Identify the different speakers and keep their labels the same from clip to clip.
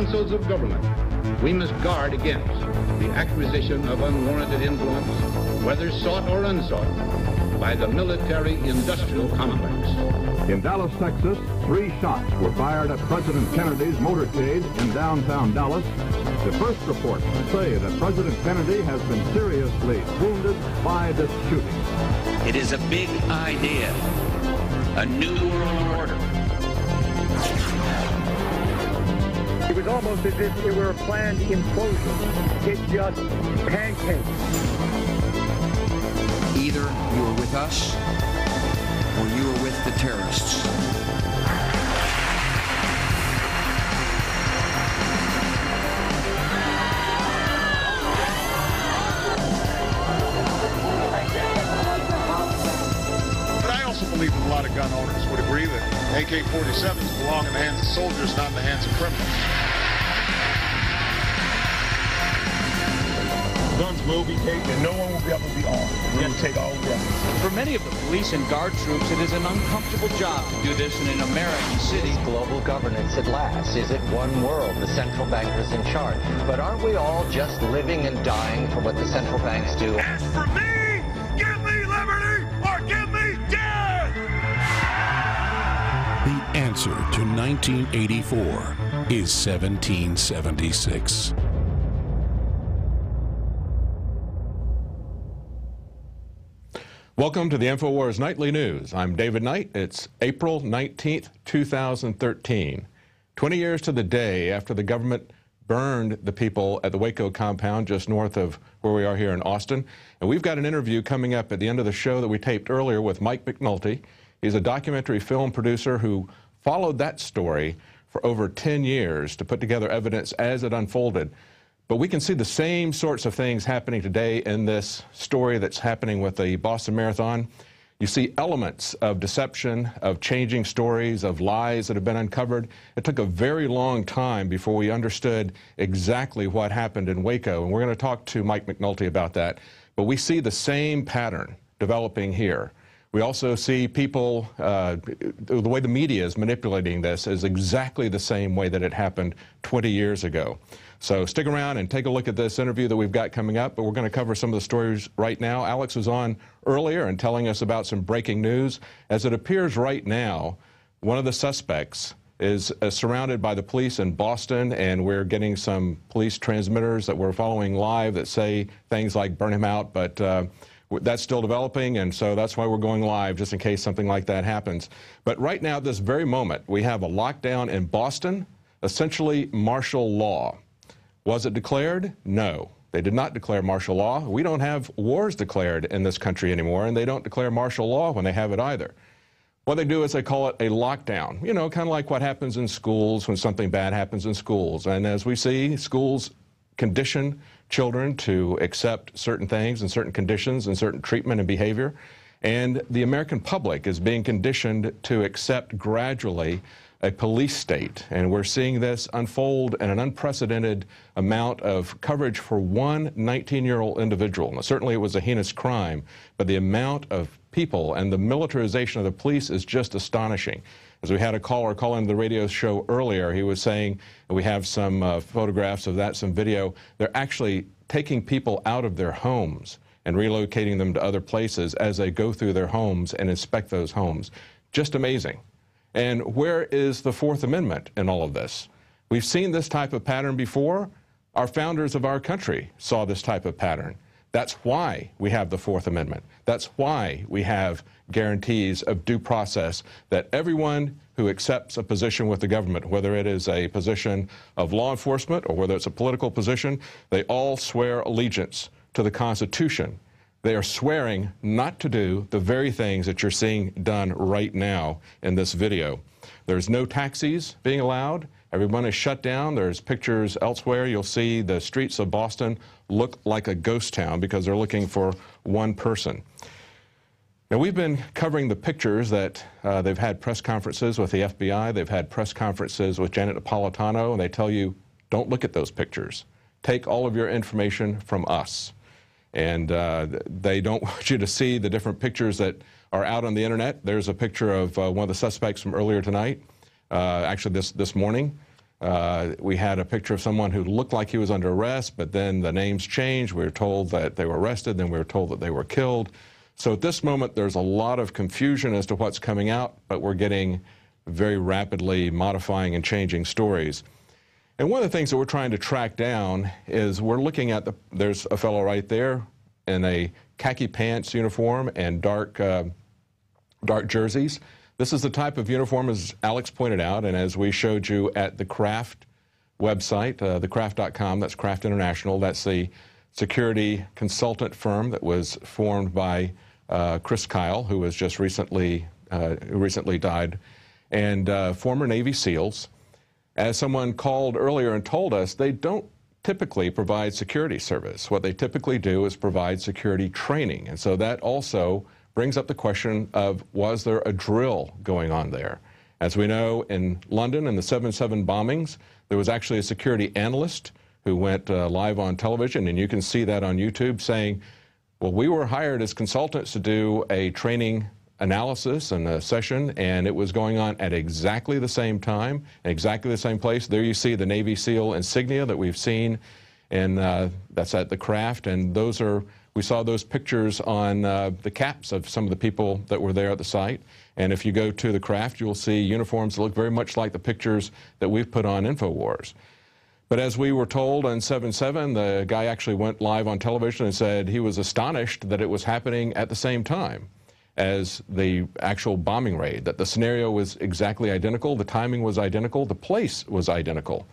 Speaker 1: councils of government, we must guard against the acquisition of unwarranted influence, whether sought or unsought, by the military-industrial complex.
Speaker 2: In Dallas, Texas, 3 shots were fired at President Kennedy's motorcade in downtown Dallas. The first reports say that President Kennedy has been seriously wounded by this shooting.
Speaker 3: It is a big idea, a new world order.
Speaker 4: It was almost as if it were a planned implosion. It just pancaked.
Speaker 3: Either you are with us or you are with the terrorists.
Speaker 5: But I also believe that a lot of gun owners would agree that AK-47s belong in the hands of soldiers, not in the hands of criminals.
Speaker 6: Guns will be taken, and no one will be able to be armed. We will take all guns.
Speaker 7: For many of the police and guard troops, it is an uncomfortable job to do this in an American city.
Speaker 8: Global governance at last. Is it one world? The central bankers in charge. But aren't we all just living and dying for what the central banks do?
Speaker 5: As for me, give me liberty or give me death!
Speaker 9: The answer to 1984 is 1776.
Speaker 10: Welcome to the INFOWARS Nightly News. I'm David Knight. It's April 19th, 2013. 20 years to the day after the government burned the people at the Waco compound just north of where we are here in Austin. And we've got an interview coming up at the end of the show that we taped earlier with Mike McNulty. He's a documentary film producer who followed that story for over 10 years to put together evidence as it unfolded. But we can see the same sorts of things happening today in this story that's happening with the Boston Marathon. You see elements of deception, of changing stories, of lies that have been uncovered. It took a very long time before we understood exactly what happened in Waco, and we're going to talk to Mike McNulty about that. But we see the same pattern developing here. We also see people, the way the media is manipulating this is exactly the same way that it happened 20 years ago. So stick around and take a look at this interview that we've got coming up, but we're going to cover some of the stories right now. Alex was on earlier and telling us about some breaking news. As it appears right now, one of the suspects is surrounded by the police in Boston, and we're getting some police transmitters that we're following live that say things like burn him out, but that's still developing, and so that's why we're going live, just in case something like that happens. But right now, at this very moment, we have a lockdown in Boston, essentially martial law. Was it declared? No. They did not declare martial law. We don't have wars declared in this country anymore, and they don't declare martial law when they have it either. What they do is they call it a lockdown, you know, kind of like what happens in schools when something bad happens in schools. And as we see, schools condition children to accept certain things and certain conditions and certain treatment and behavior. And the American public is being conditioned to accept gradually a police state. And we're seeing this unfold in an unprecedented amount of coverage for one 19-year-old individual. Now, certainly it was a heinous crime, but the amount of people and the militarization of the police is just astonishing. As we had a caller call into the radio show earlier, he was saying, and we have some photographs of that, some video, they're actually taking people out of their homes and relocating them to other places as they go through their homes and inspect those homes. Just amazing. And where is the Fourth Amendment in all of this? We've seen this type of pattern before. Our founders of our country saw this type of pattern. That's why we have the Fourth Amendment. That's why we have guarantees of due process that everyone who accepts a position with the government, whether it is a position of law enforcement or whether it's a political position, they all swear allegiance to the Constitution. They are swearing not to do the very things that you're seeing done right now in this video. There's no taxis being allowed. Everyone is shut down. There's pictures elsewhere. You'll see the streets of Boston look like a ghost town because they're looking for one person. Now, we've been covering the pictures that they've had press conferences with the FBI. They've had press conferences with Janet Napolitano, and they tell you, don't look at those pictures. Take all of your information from us. And they don't want you to see the different pictures that are out on the internet. There's a picture of one of the suspects from earlier tonight, actually this morning. We had a picture of someone who looked like he was under arrest, but then the names changed. We were told that they were arrested, then we were told that they were killed. So at this moment, there's a lot of confusion as to what's coming out, but we're getting very rapidly modifying and changing stories. And one of the things that we're trying to track down is we're looking at there's a fellow right there in a khaki pants uniform and dark jerseys. This is the type of uniform, as Alex pointed out, and as we showed you at the Craft website, thecraft.com, that's Craft International. That's the security consultant firm that was formed by Chris Kyle, who was just recently died, and former Navy SEALs. As someone called earlier and told us, they don't typically provide security service. What they typically do is provide security training. And so that also brings up the question of, was there a drill going on there? As we know, in London in the 7/7 bombings, there was actually a security analyst who went live on television, and you can see that on YouTube, saying, well, we were hired as consultants to do a training analysis and a session, and it was going on at exactly the same time, exactly the same place. There you see the Navy SEAL insignia that we've seen, and that's at the Craft, and those are, we saw those pictures on the caps of some of the people that were there at the site. And if you go to the Craft, you'll see uniforms that look very much like the pictures that we've put on INFOWARS. But as we were told on 7/7, the guy actually went live on television and said he was astonished that it was happening at the same time as the actual bombing raid, that the scenario was exactly identical, the timing was identical, the place was identical.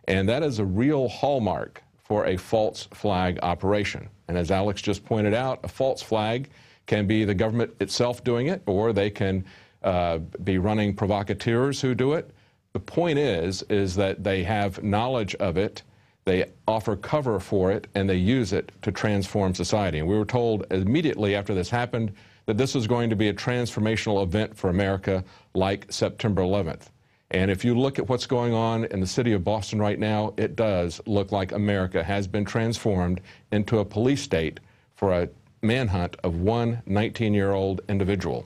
Speaker 10: And that is a real hallmark for a false flag operation. And as Alex just pointed out, a false flag can be the government itself doing it, or they can be running provocateurs who do it. The point is that they have knowledge of it, they offer cover for it, and they use it to transform society. And we were told immediately after this happened that this was going to be a transformational event for America like September 11th. And if you look at what's going on in the city of Boston right now, it does look like America has been transformed into a police state for a manhunt of one 19-year-old individual.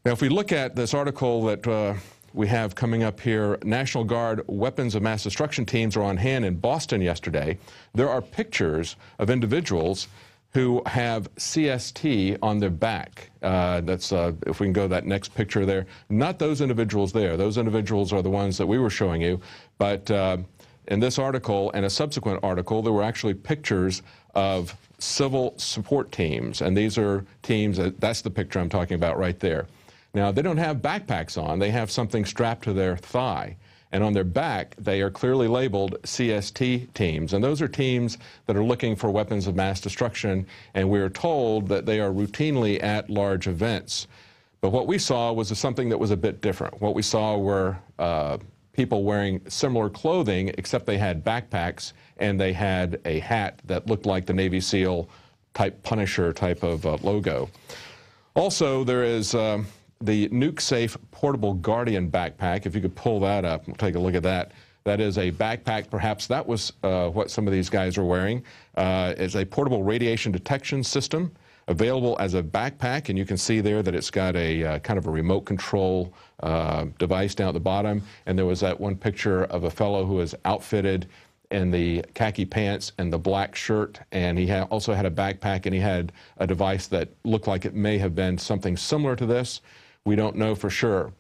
Speaker 10: Now, if we look at this article that we have coming up here, National Guard weapons of mass destruction teams are on hand in Boston yesterday. There are pictures of individuals who have CST on their back. That's, if we can go to that next picture there. Not those individuals there. Those individuals are the ones that we were showing you. But in this article and a subsequent article, there were actually pictures of civil support teams. And these are teams, that's the picture I'm talking about right there. Now, they don't have backpacks on. They have something strapped to their thigh. And on their back, they are clearly labeled CST teams. And those are teams that are looking for weapons of mass destruction. And we are told that they are routinely at large events. But what we saw was something that was a bit different. What we saw were people wearing similar clothing, except they had backpacks and they had a hat that looked like the Navy SEAL type Punisher type of logo. Also, there is the Nuke Safe Portable Guardian backpack. If you could pull that up, we'll take a look at that. That is a backpack, perhaps that was what some of these guys are wearing. It's a portable radiation detection system available as a backpack, and you can see there that it's got a kind of a remote control device down at the bottom. And there was that one picture of a fellow who was outfitted in the khaki pants and the black shirt, and he also had a backpack, and he had a device that looked like it may have been something similar to this. We don't know for sure.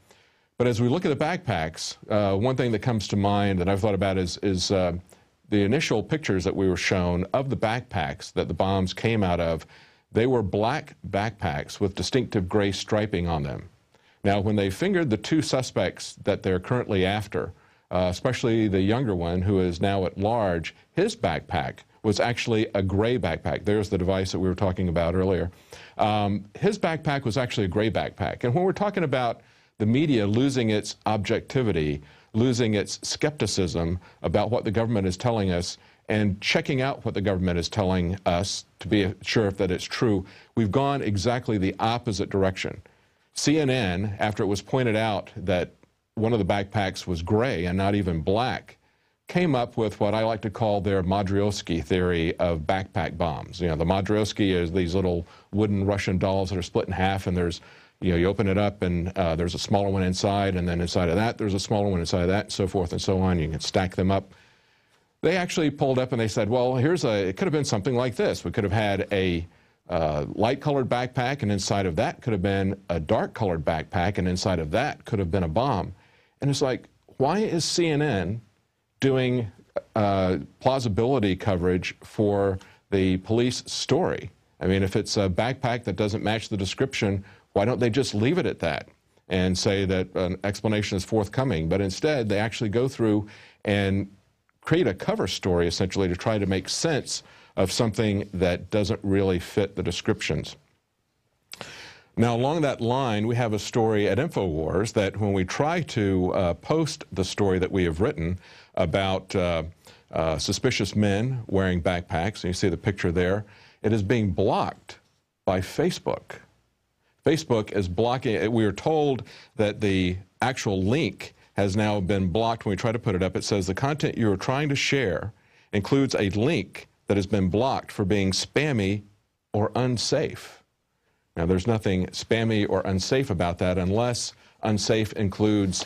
Speaker 10: But as we look at the backpacks, one thing that comes to mind that I've thought about is the initial pictures that we were shown of the backpacks that the bombs came out of. They were black backpacks with distinctive gray striping on them. Now, when they fingered the two suspects that they're currently after, especially the younger one who is now at large, his backpack was actually a gray backpack. There's the device that we were talking about earlier. His backpack was actually a gray backpack. And when we're talking about the media losing its objectivity, losing its skepticism about what the government is telling us, and checking out what the government is telling us to be sure if that it's true, we've gone exactly the opposite direction. CNN, after it was pointed out that one of the backpacks was gray and not even black, came up with what I like to call their Matryoshka theory of backpack bombs. You know, the Matryoshka is these little wooden Russian dolls that are split in half, and there's, you open it up and there's a smaller one inside, and then inside of that there's a smaller one inside of that, and so forth and so on. You can stack them up. They actually pulled up and they said, well, it could have been something like this. We could have had a light-colored backpack, and inside of that could have been a dark-colored backpack, and inside of that could have been a bomb. And it's like, why is CNN doing plausibility coverage for the police story? I mean, if it's a backpack that doesn't match the description, why don't they just leave it at that and say that an explanation is forthcoming? But instead, they actually go through and create a cover story, essentially, to try to make sense of something that doesn't really fit the descriptions. Now, along that line, we have a story at INFOWARS that when we try to post the story that we have written about suspicious men wearing backpacks, and you see the picture there, it is being blocked by Facebook. Facebook is blocking. We are told that the actual link has now been blocked. When we try to put it up, it says the content you are trying to share includes a link that has been blocked for being spammy or unsafe. Now, there's nothing spammy or unsafe about that unless unsafe includes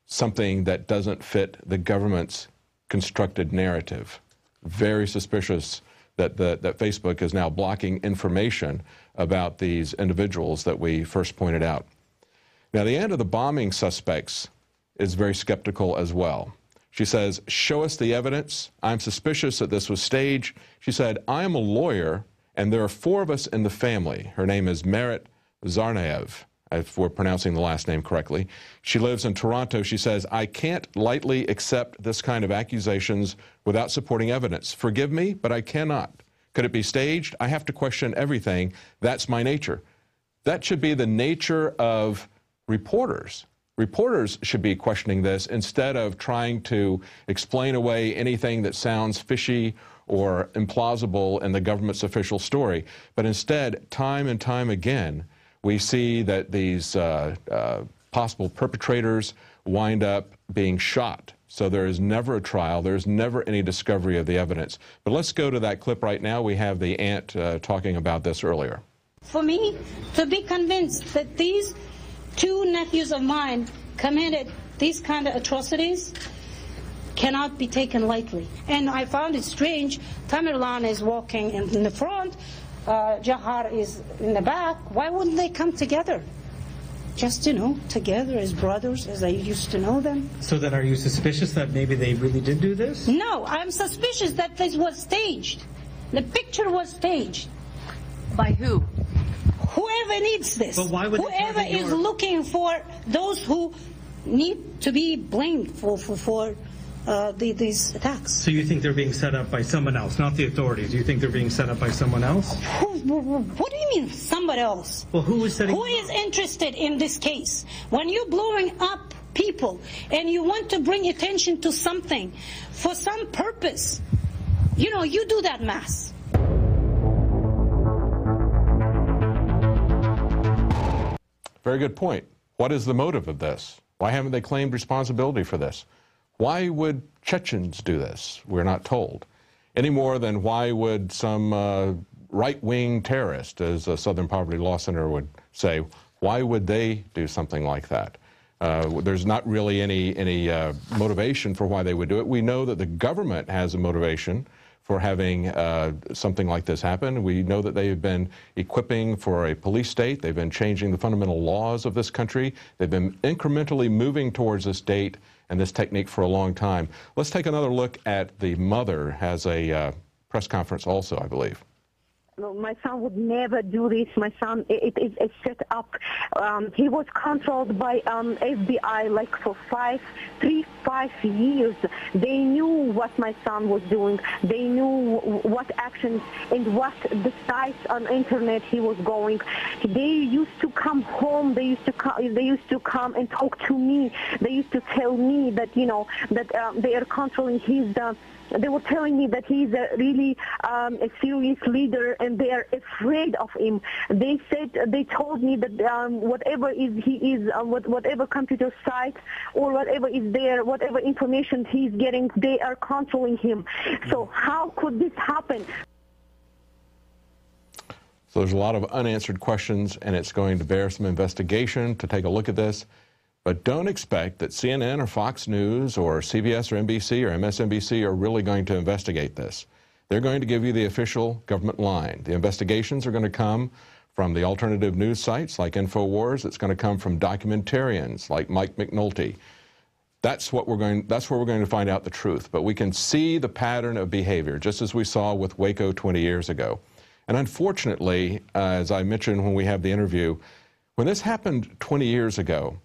Speaker 10: something that doesn't fit the government's constructed narrative. Very suspicious that Facebook is now blocking information about these individuals that we first pointed out. Now, the end of the bombing suspects is very skeptical as well. She says, show us the evidence. I'm suspicious that this was staged. She said, I am a lawyer, and there are 4 of us in the family. Her name is Merit Zarnaev, if we're pronouncing the last name correctly. She lives in Toronto. She says, I can't lightly accept this kind of accusations without supporting evidence. Forgive me, but I cannot. Could it be staged? I have to question everything. That's my nature. That should be the nature of reporters. Reporters should be questioning this instead of trying to explain away anything that sounds fishy or implausible in the government's official story. But instead, time and time again, we see that these possible perpetrators wind up being shot. So there is never a trial. There's never any discovery of the evidence. But let's go to that clip right now. We have the aunt talking about this earlier.
Speaker 11: For me to be convinced that these 2 nephews of mine committed these kind of atrocities cannot be taken lightly. And I found it strange. Tamerlan is walking in the front, Jahar is in the back. Why wouldn't they come together? Just, together as brothers, as I used to know them.
Speaker 12: So then are you suspicious that maybe they really did do this?
Speaker 11: No, I'm suspicious that this was staged. The picture was staged.
Speaker 13: By who?
Speaker 11: Whoever needs this.
Speaker 12: But why would
Speaker 11: whoever is looking for those who need to be blamed for these attacks.
Speaker 12: So you think they're being set up by someone else, not the authorities? You think they're being set up by someone else?
Speaker 11: What do you mean, somebody else?
Speaker 12: Well, who is setting?
Speaker 11: Who is interested in this case? When you're blowing up people and you want to bring attention to something for some purpose, you do that mass.
Speaker 10: Very good point. What is the motive of this? Why haven't they claimed responsibility for this? Why would Chechens do this? We're not told. Any more than why would some right-wing terrorist, as the Southern Poverty Law Center would say, why would they do something like that? There's not really any motivation for why they would do it. We know that the government has a motivation for having something like this happen. We know that they've been equipping for a police state. They've been changing the fundamental laws of this country. They've been incrementally moving towards this date and this technique for a long time. Let's take another look at the mother. Has a press conference also, I believe.
Speaker 14: No, my son would never do this. My son, it is a set up. He was controlled by FBI like for 5 years. They knew what my son was doing. They knew what actions and what the sites on internet he was going. They used to come home. They used to come and talk to me. They used to tell me that that they are controlling his. They were telling me that he's a really a serious leader, and they are afraid of him. They told me that whatever whatever computer site or whatever is there, whatever information he's getting, they are controlling him. So how could this happen?
Speaker 10: So there's a lot of unanswered questions, and it's going to bear some investigation to take a look at this. But don't expect that CNN or Fox News or CBS or NBC or MSNBC are really going to investigate this. They're going to give you the official government line. The investigations are going to come from the alternative news sites like INFOWARS. It's going to come from documentarians like Mike McNulty. That's where we're going to find out the truth. But we can see the pattern of behavior, just as we saw with Waco 20 years ago. And unfortunately, as I mentioned when we have the interview, when this happened 20 years ago,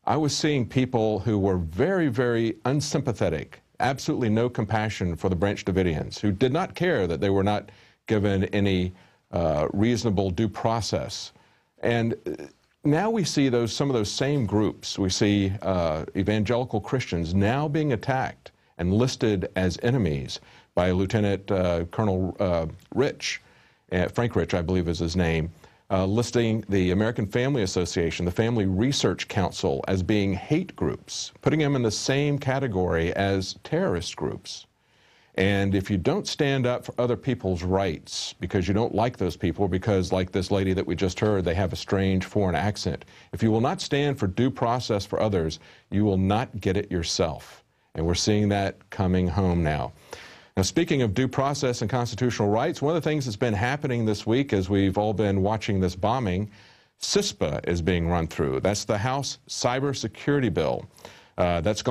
Speaker 10: I was seeing people who were very, very unsympathetic, absolutely no compassion for the Branch Davidians, who did not care that they were not given any reasonable due process. And now we see some of those same groups. We see evangelical Christians now being attacked and listed as enemies by Lieutenant Colonel Rich. Frank Rich, I believe is his name, listing the American Family Association, the Family Research Council, as being hate groups, putting them in the same category as terrorist groups. And if you don't stand up for other people's rights because you don't like those people, because like this lady that we just heard, they have a strange foreign accent, if you will not stand for due process for others, you will not get it yourself. And we're seeing that coming home now. Now, speaking of due process and constitutional rights, one of the things that's been happening this week as we've all been watching this bombing, CISPA is being run through. That's the House Cybersecurity Bill. That's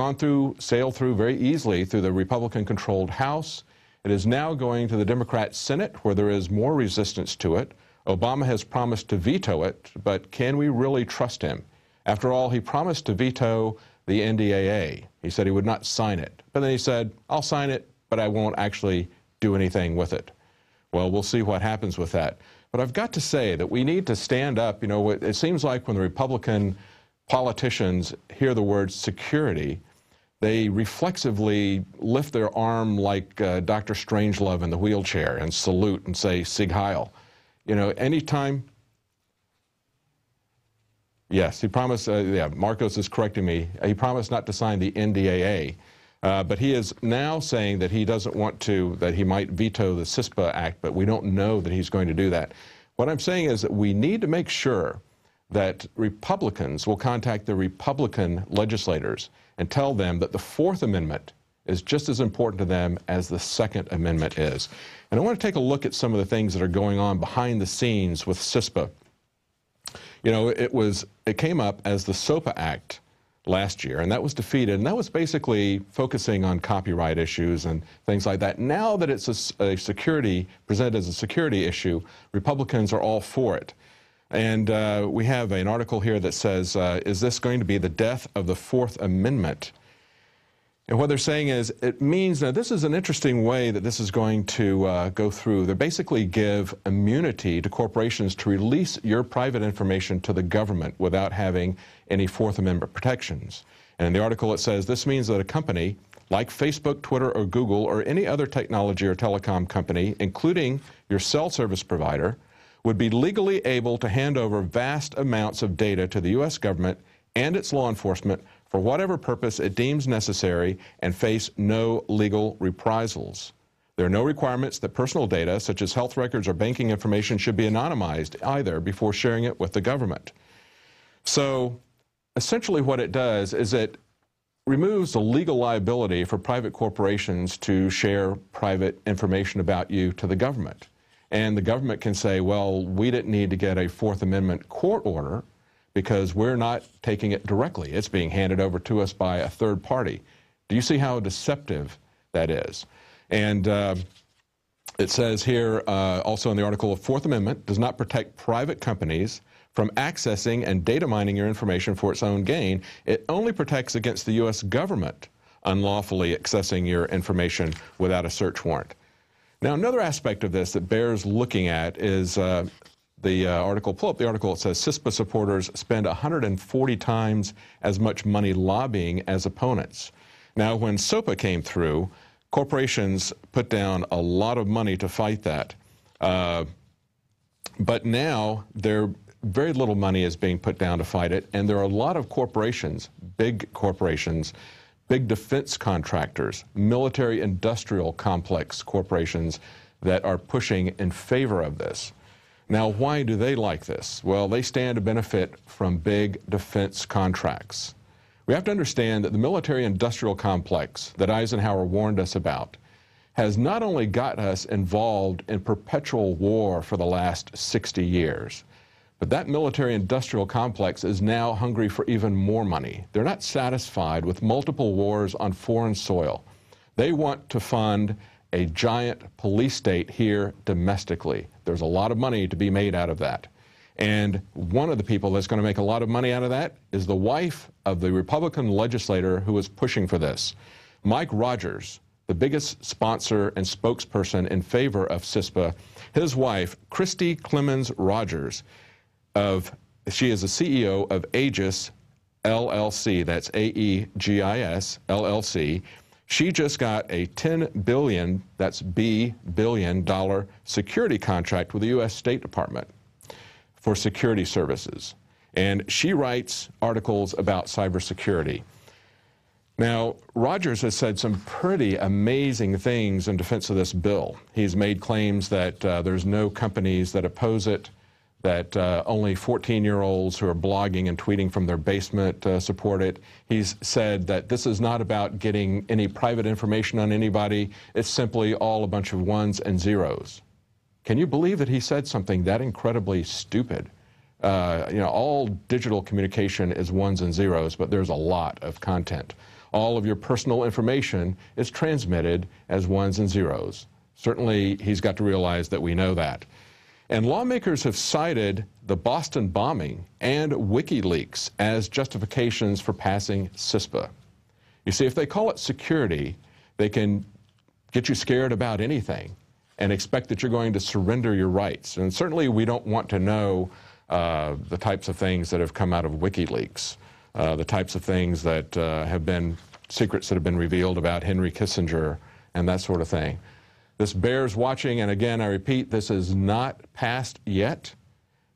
Speaker 10: sailed through very easily through the Republican-controlled House. It is now going to the Democrat Senate, where there is more resistance to it. Obama has promised to veto it, but can we really trust him? After all, he promised to veto the NDAA. He said he would not sign it. But then he said, I'll sign it, but I won't actually do anything with it. Well, we'll see what happens with that. But I've got to say that we need to stand up. You know, it seems like when the Republican politicians hear the word security, they reflexively lift their arm like Dr. Strangelove in the wheelchair and salute and say, Sig Heil. You know, anytime. Yes, he promised, yeah, Marcos is correcting me. He promised not to sign the NDAA. But he is now saying that he doesn't want to, that he might veto the CISPA Act, but we don't know that he's going to do that. What I'm saying is that we need to make sure that Republicans will contact the Republican legislators and tell them that the Fourth Amendment is just as important to them as the Second Amendment is. And I want to take a look at some of the things that are going on behind the scenes with CISPA. You know, it came up as the SOPA Act last year, and that was defeated, and that was basically focusing on copyright issues and things like that. Now that it's presented as a security issue, Republicans are all for it. And we have an article here that says, is this going to be the death of the Fourth Amendment? And what they're saying is, it means, now this is an interesting way that this is going to go through. They basically give immunity to corporations to release your private information to the government without having any Fourth Amendment protections. And in the article it says, this means that a company like Facebook, Twitter, or Google, or any other technology or telecom company, including your cell service provider, would be legally able to hand over vast amounts of data to the U.S. government and its law enforcement for whatever purpose it deems necessary and face no legal reprisals. There are no requirements that personal data, such as health records or banking information, should be anonymized either before sharing it with the government. So essentially what it does is it removes the legal liability for private corporations to share private information about you to the government. And the government can say, well, we didn't need to get a Fourth Amendment court order because we're not taking it directly. It's being handed over to us by a third party. Do you see how deceptive that is? And it says here also in the article, the Fourth Amendment does not protect private companies from accessing and data mining your information for its own gain. It only protects against the U.S. government unlawfully accessing your information without a search warrant. Now, another aspect of this that bears looking at is the article, pull up the article, it says CISPA supporters spend 140 times as much money lobbying as opponents. Now, when SOPA came through, corporations put down a lot of money to fight that. But now, very little money is being put down to fight it, and there are a lot of corporations, big defense contractors, military industrial complex corporations that are pushing in favor of this. Now, why do they like this? Well, they stand to benefit from big defense contracts. We have to understand that the military-industrial complex that Eisenhower warned us about has not only got us involved in perpetual war for the last 60 years, but that military-industrial complex is now hungry for even more money. They're not satisfied with multiple wars on foreign soil. They want to fund a giant police state here domestically. There's a lot of money to be made out of that. And one of the people that's going to make a lot of money out of that is the wife of the Republican legislator who is pushing for this. Mike Rogers, the biggest sponsor and spokesperson in favor of CISPA, his wife, Christy Clemens Rogers, she is the CEO of Aegis LLC, that's AEGIS LLC. She just got a $10 billion, that's B billion dollar security contract with the U.S. State Department for security services. And she writes articles about cybersecurity. Now, Rogers has said some pretty amazing things in defense of this bill. He's made claims that there's no companies that oppose it, that only 14-year-olds who are blogging and tweeting from their basement support it. He's said that this is not about getting any private information on anybody. It's simply all a bunch of ones and zeros. Can you believe that he said something that incredibly stupid? You know, all digital communication is ones and zeros, but there's a lot of content. All of your personal information is transmitted as ones and zeros. Certainly, he's got to realize that we know that. And lawmakers have cited the Boston bombing and WikiLeaks as justifications for passing CISPA. You see, if they call it security, they can get you scared about anything and expect that you're going to surrender your rights. And certainly we don't want to know the types of things that have come out of WikiLeaks, the types of things that have been secrets that have been revealed about Henry Kissinger and that sort of thing. This bears watching, and again, I repeat, this is not passed yet.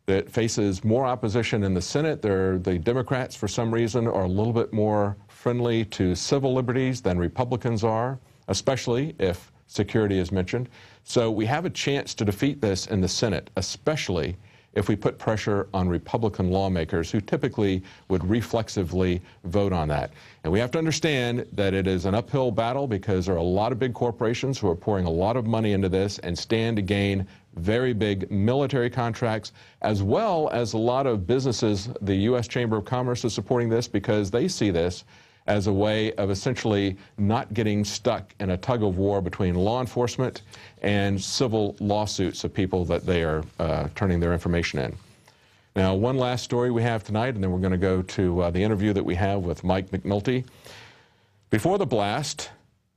Speaker 10: It faces more opposition in the Senate. The Democrats, for some reason, are a little bit more friendly to civil liberties than Republicans are, especially if security is mentioned. So we have a chance to defeat this in the Senate, especially if we put pressure on Republican lawmakers who typically would reflexively vote on that. And we have to understand that it is an uphill battle because there are a lot of big corporations who are pouring a lot of money into this and stand to gain very big military contracts, as well as a lot of businesses. The U.S. Chamber of Commerce is supporting this because they see this as a way of essentially not getting stuck in a tug of war between law enforcement and civil lawsuits of people that they are turning their information in. Now, one last story we have tonight, and then we're going to go to the interview that we have with Mike McNulty. Before the blast,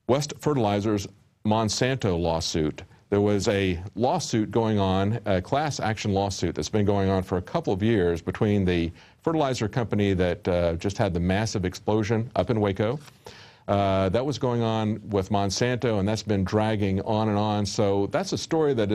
Speaker 10: West Fertilizer's Monsanto lawsuit, there was a lawsuit going on, a class action lawsuit that's been going on for a couple of years between the fertilizer company that just had the massive explosion up in Waco. That was going on with Monsanto, and that's been dragging on and on. So that's a story that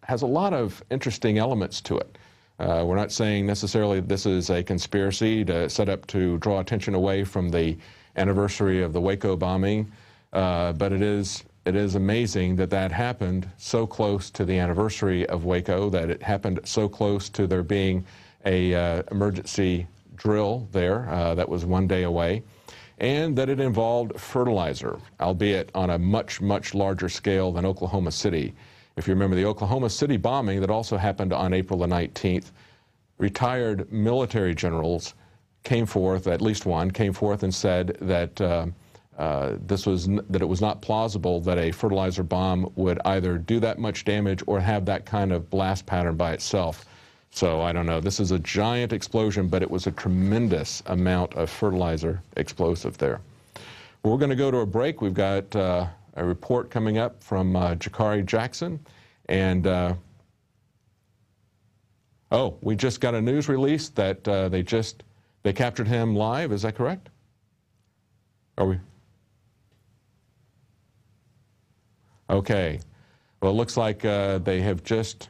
Speaker 10: has a lot of interesting elements to it. We're not saying necessarily this is a conspiracy to set up to draw attention away from the anniversary of the Waco bombing, but it is amazing that that happened so close to the anniversary of Waco, that it happened so close to there being a emergency drill there that was one day away, and that it involved fertilizer, albeit on a much, much larger scale than Oklahoma City. If you remember the Oklahoma City bombing that also happened on April the 19th, retired military generals came forth, at least one, came forth and said that that it was not plausible that a fertilizer bomb would either do that much damage or have that kind of blast pattern by itself. So I don't know. This is a giant explosion, but it was a tremendous amount of fertilizer explosive there. We're going to go to a break. We've got a report coming up from Jakari Jackson, and oh, we just got a news release that they captured him live. Is that correct? Are we? Okay. Well, it looks like they have just...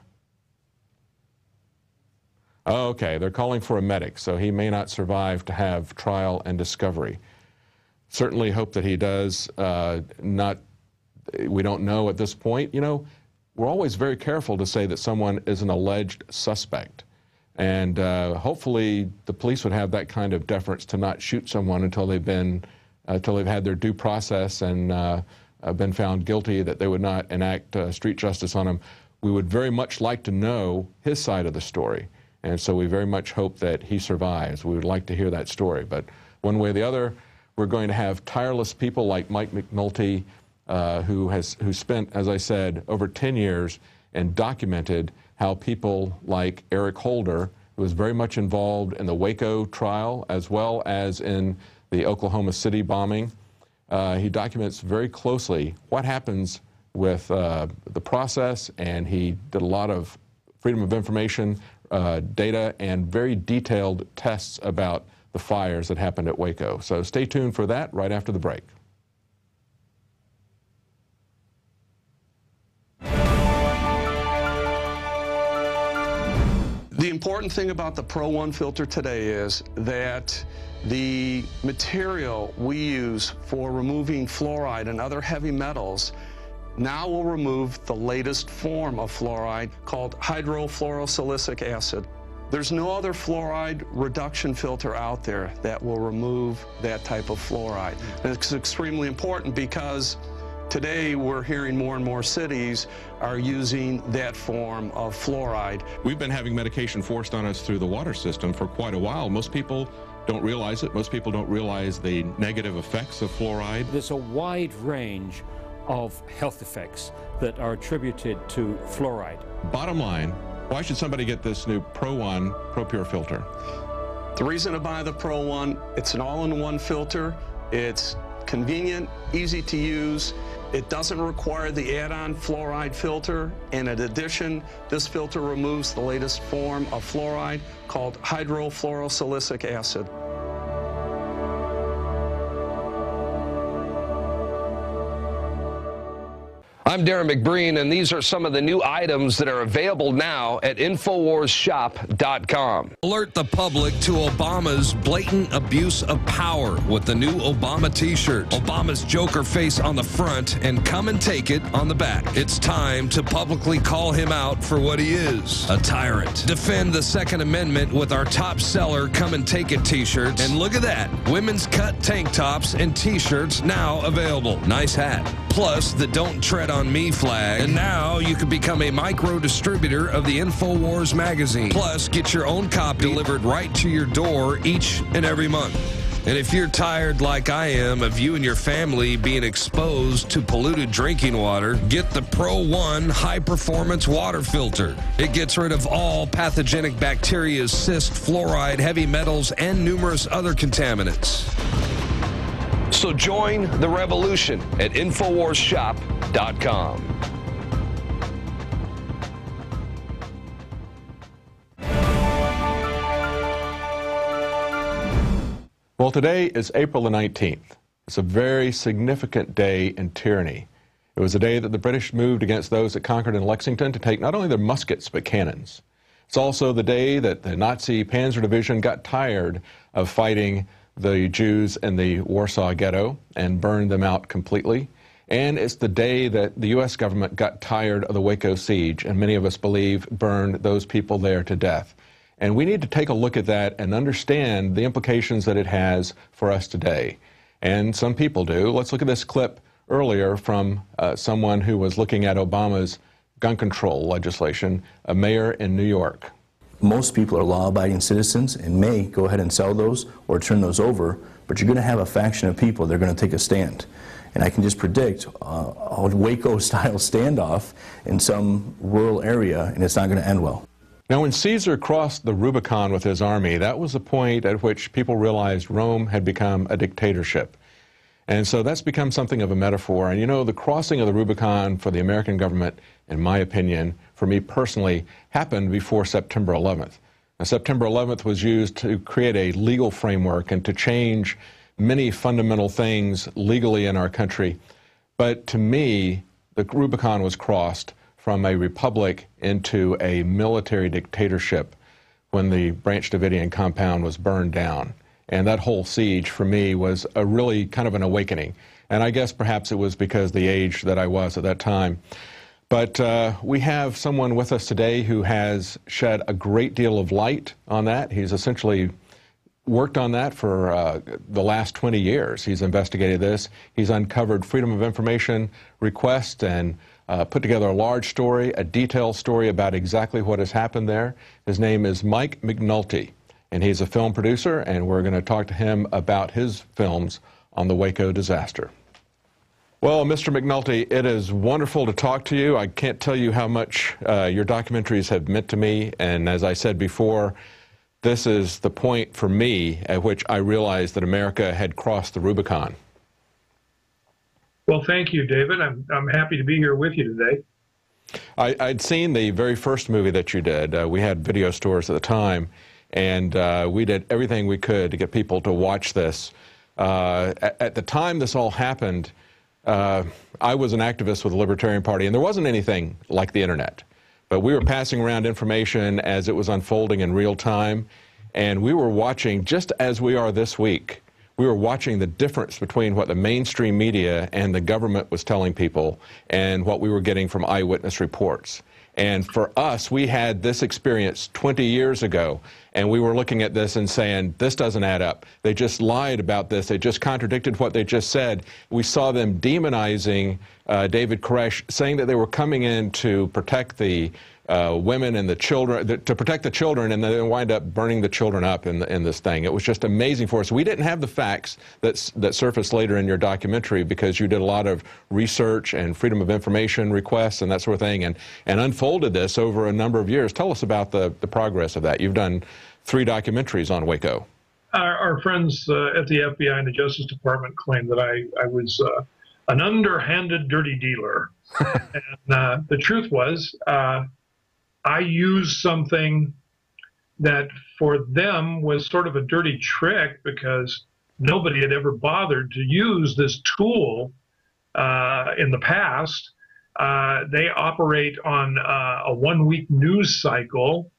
Speaker 10: Oh, okay. They're calling for a medic, so he may not survive to have trial and discovery. Certainly hope that he does. We don't know at this point. You know, we're always very careful to say that someone is an alleged suspect. And hopefully the police would have that kind of deference to not shoot someone until they've had their due process and been found guilty, that they would not enact street justice on him. We would very much like to know his side of the story. And so we very much hope that he survives. We would like to hear that story. But one way or the other, we're going to have tireless people like Mike McNulty, who spent, as I said, over 10 years and documented how people like Eric Holder, who was very much involved in the Waco trial as well as in the Oklahoma City bombing, he documents very closely what happens with the process, and he did a lot of freedom of information data and very detailed tests about the fires that happened at Waco. So stay tuned for that right after the break.
Speaker 13: The important thing about the Pro 1 filter today is that the material we use for removing fluoride and other heavy metals now will remove the latest form of fluoride called hydrofluorosilicic acid. There's no other fluoride reduction filter out there that will remove that type of fluoride. And it's extremely important because today we're hearing more and more cities are using that form of fluoride.
Speaker 10: We've been having medication forced on us through the water system for quite a while. Most people don't realize it. Most people don't realize the negative effects of fluoride.
Speaker 15: There's a wide range of health effects that are attributed to fluoride.
Speaker 10: Bottom line, why should somebody get this new Pro 1 ProPure filter?
Speaker 13: The reason to buy the Pro 1, it's an all-in-one filter. It's convenient, easy to use. It doesn't require the add-on fluoride filter, and in addition, this filter removes the latest form of fluoride called hydrofluorosilicic acid.
Speaker 16: I'm Darren McBreen, and these are some of the new items that are available now at INFOWARSshop.com.
Speaker 17: Alert the public to Obama's blatant abuse of power with the new Obama t-shirt. Obama's Joker face on the front and "Come and Take It" on the back. It's time to publicly call him out for what he is, a tyrant. Defend the Second Amendment with our top seller "Come and Take It" t-shirts. And look at that, women's cut tank tops and t-shirts now available. Nice hat. Plus the "Don't Tread on Me" flag. And now you can become a micro distributor of the INFOWARS magazine. Plus, get your own copy delivered right to your door each and every month. And if you're tired like I am of you and your family being exposed to polluted drinking water, get the Pro 1 high-performance water filter. It gets rid of all pathogenic bacteria, cyst, fluoride, heavy metals, and numerous other contaminants.
Speaker 16: So join the revolution at INFOWARSshop.com.
Speaker 10: Well, today is April the 19th. It's a very significant day in tyranny. It was the day that the British moved against those that conquered in Lexington to take not only their muskets, but cannons. It's also the day that the Nazi Panzer Division got tired of fighting the Jews in the Warsaw Ghetto and burned them out completely. And it's the day that the U.S. government got tired of the Waco siege, and many of us believe burned those people there to death. And we need to take a look at that and understand the implications that it has for us today. And some people do. Let's look at this clip earlier from someone who was looking at Obama's gun control legislation, a mayor in New York.
Speaker 18: Most people are law-abiding citizens and may go ahead and sell those or turn those over, but you're going to have a faction of people that are going to take a stand. And I can just predict a Waco-style standoff in some rural area, and it's not going to end well.
Speaker 10: Now, when Caesar crossed the Rubicon with his army, that was the point at which people realized Rome had become a dictatorship. And so that's become something of a metaphor. And you know, the crossing of the Rubicon for the American government, in my opinion, for me personally, happened before September 11th. Now, September 11th was used to create a legal framework and to change many fundamental things legally in our country. But to me, the Rubicon was crossed from a republic into a military dictatorship when the Branch Davidian compound was burned down. And that whole siege, for me, was a really kind of an awakening. And I guess perhaps it was because the age that I was at that time. But we have someone with us today who has shed a great deal of light on that. He's essentially worked on that for the last 20 years. He's investigated this. He's uncovered Freedom of Information requests and put together a large story, a detailed story about exactly what has happened there. His name is Mike McNulty, and he's a film producer, and we're going to talk to him about his films on the Waco disaster. Well, Mr. McNulty, it is wonderful to talk to you. I can't tell you how much your documentaries have meant to me, and as I said before, this is the point for me at which I realized that America had crossed the Rubicon.
Speaker 19: Well, thank you, David. I'm happy to be here with you today.
Speaker 10: I'd seen the very first movie that you did. We had video stores at the time, and we did everything we could to get people to watch this. At the time this all happened, I was an activist with the Libertarian Party, and there wasn't anything like the internet. But we were passing around information as it was unfolding in real time, and we were watching, just as we are this week, we were watching the difference between what the mainstream media and the government was telling people and what we were getting from eyewitness reports. And for us, we had this experience 20 years ago, and we were looking at this and saying, this doesn't add up. They just lied about this. They just contradicted what they just said. We saw them demonizing David Koresh, saying that they were coming in to protect the women and the children, to protect the children, and then wind up burning the children up in this thing. It was just amazing for us. We didn't have the facts that surfaced later in your documentary because you did a lot of research and Freedom of Information requests and that sort of thing, and unfolded this over a number of years. Tell us about the progress of that. You've done 3 documentaries on Waco.
Speaker 19: Our friends at the FBI and the Justice Department claim that I was an underhanded dirty dealer. And the truth was, I used something that for them was sort of a dirty trick because nobody had ever bothered to use this tool in the past. They operate on a 1-week news cycle.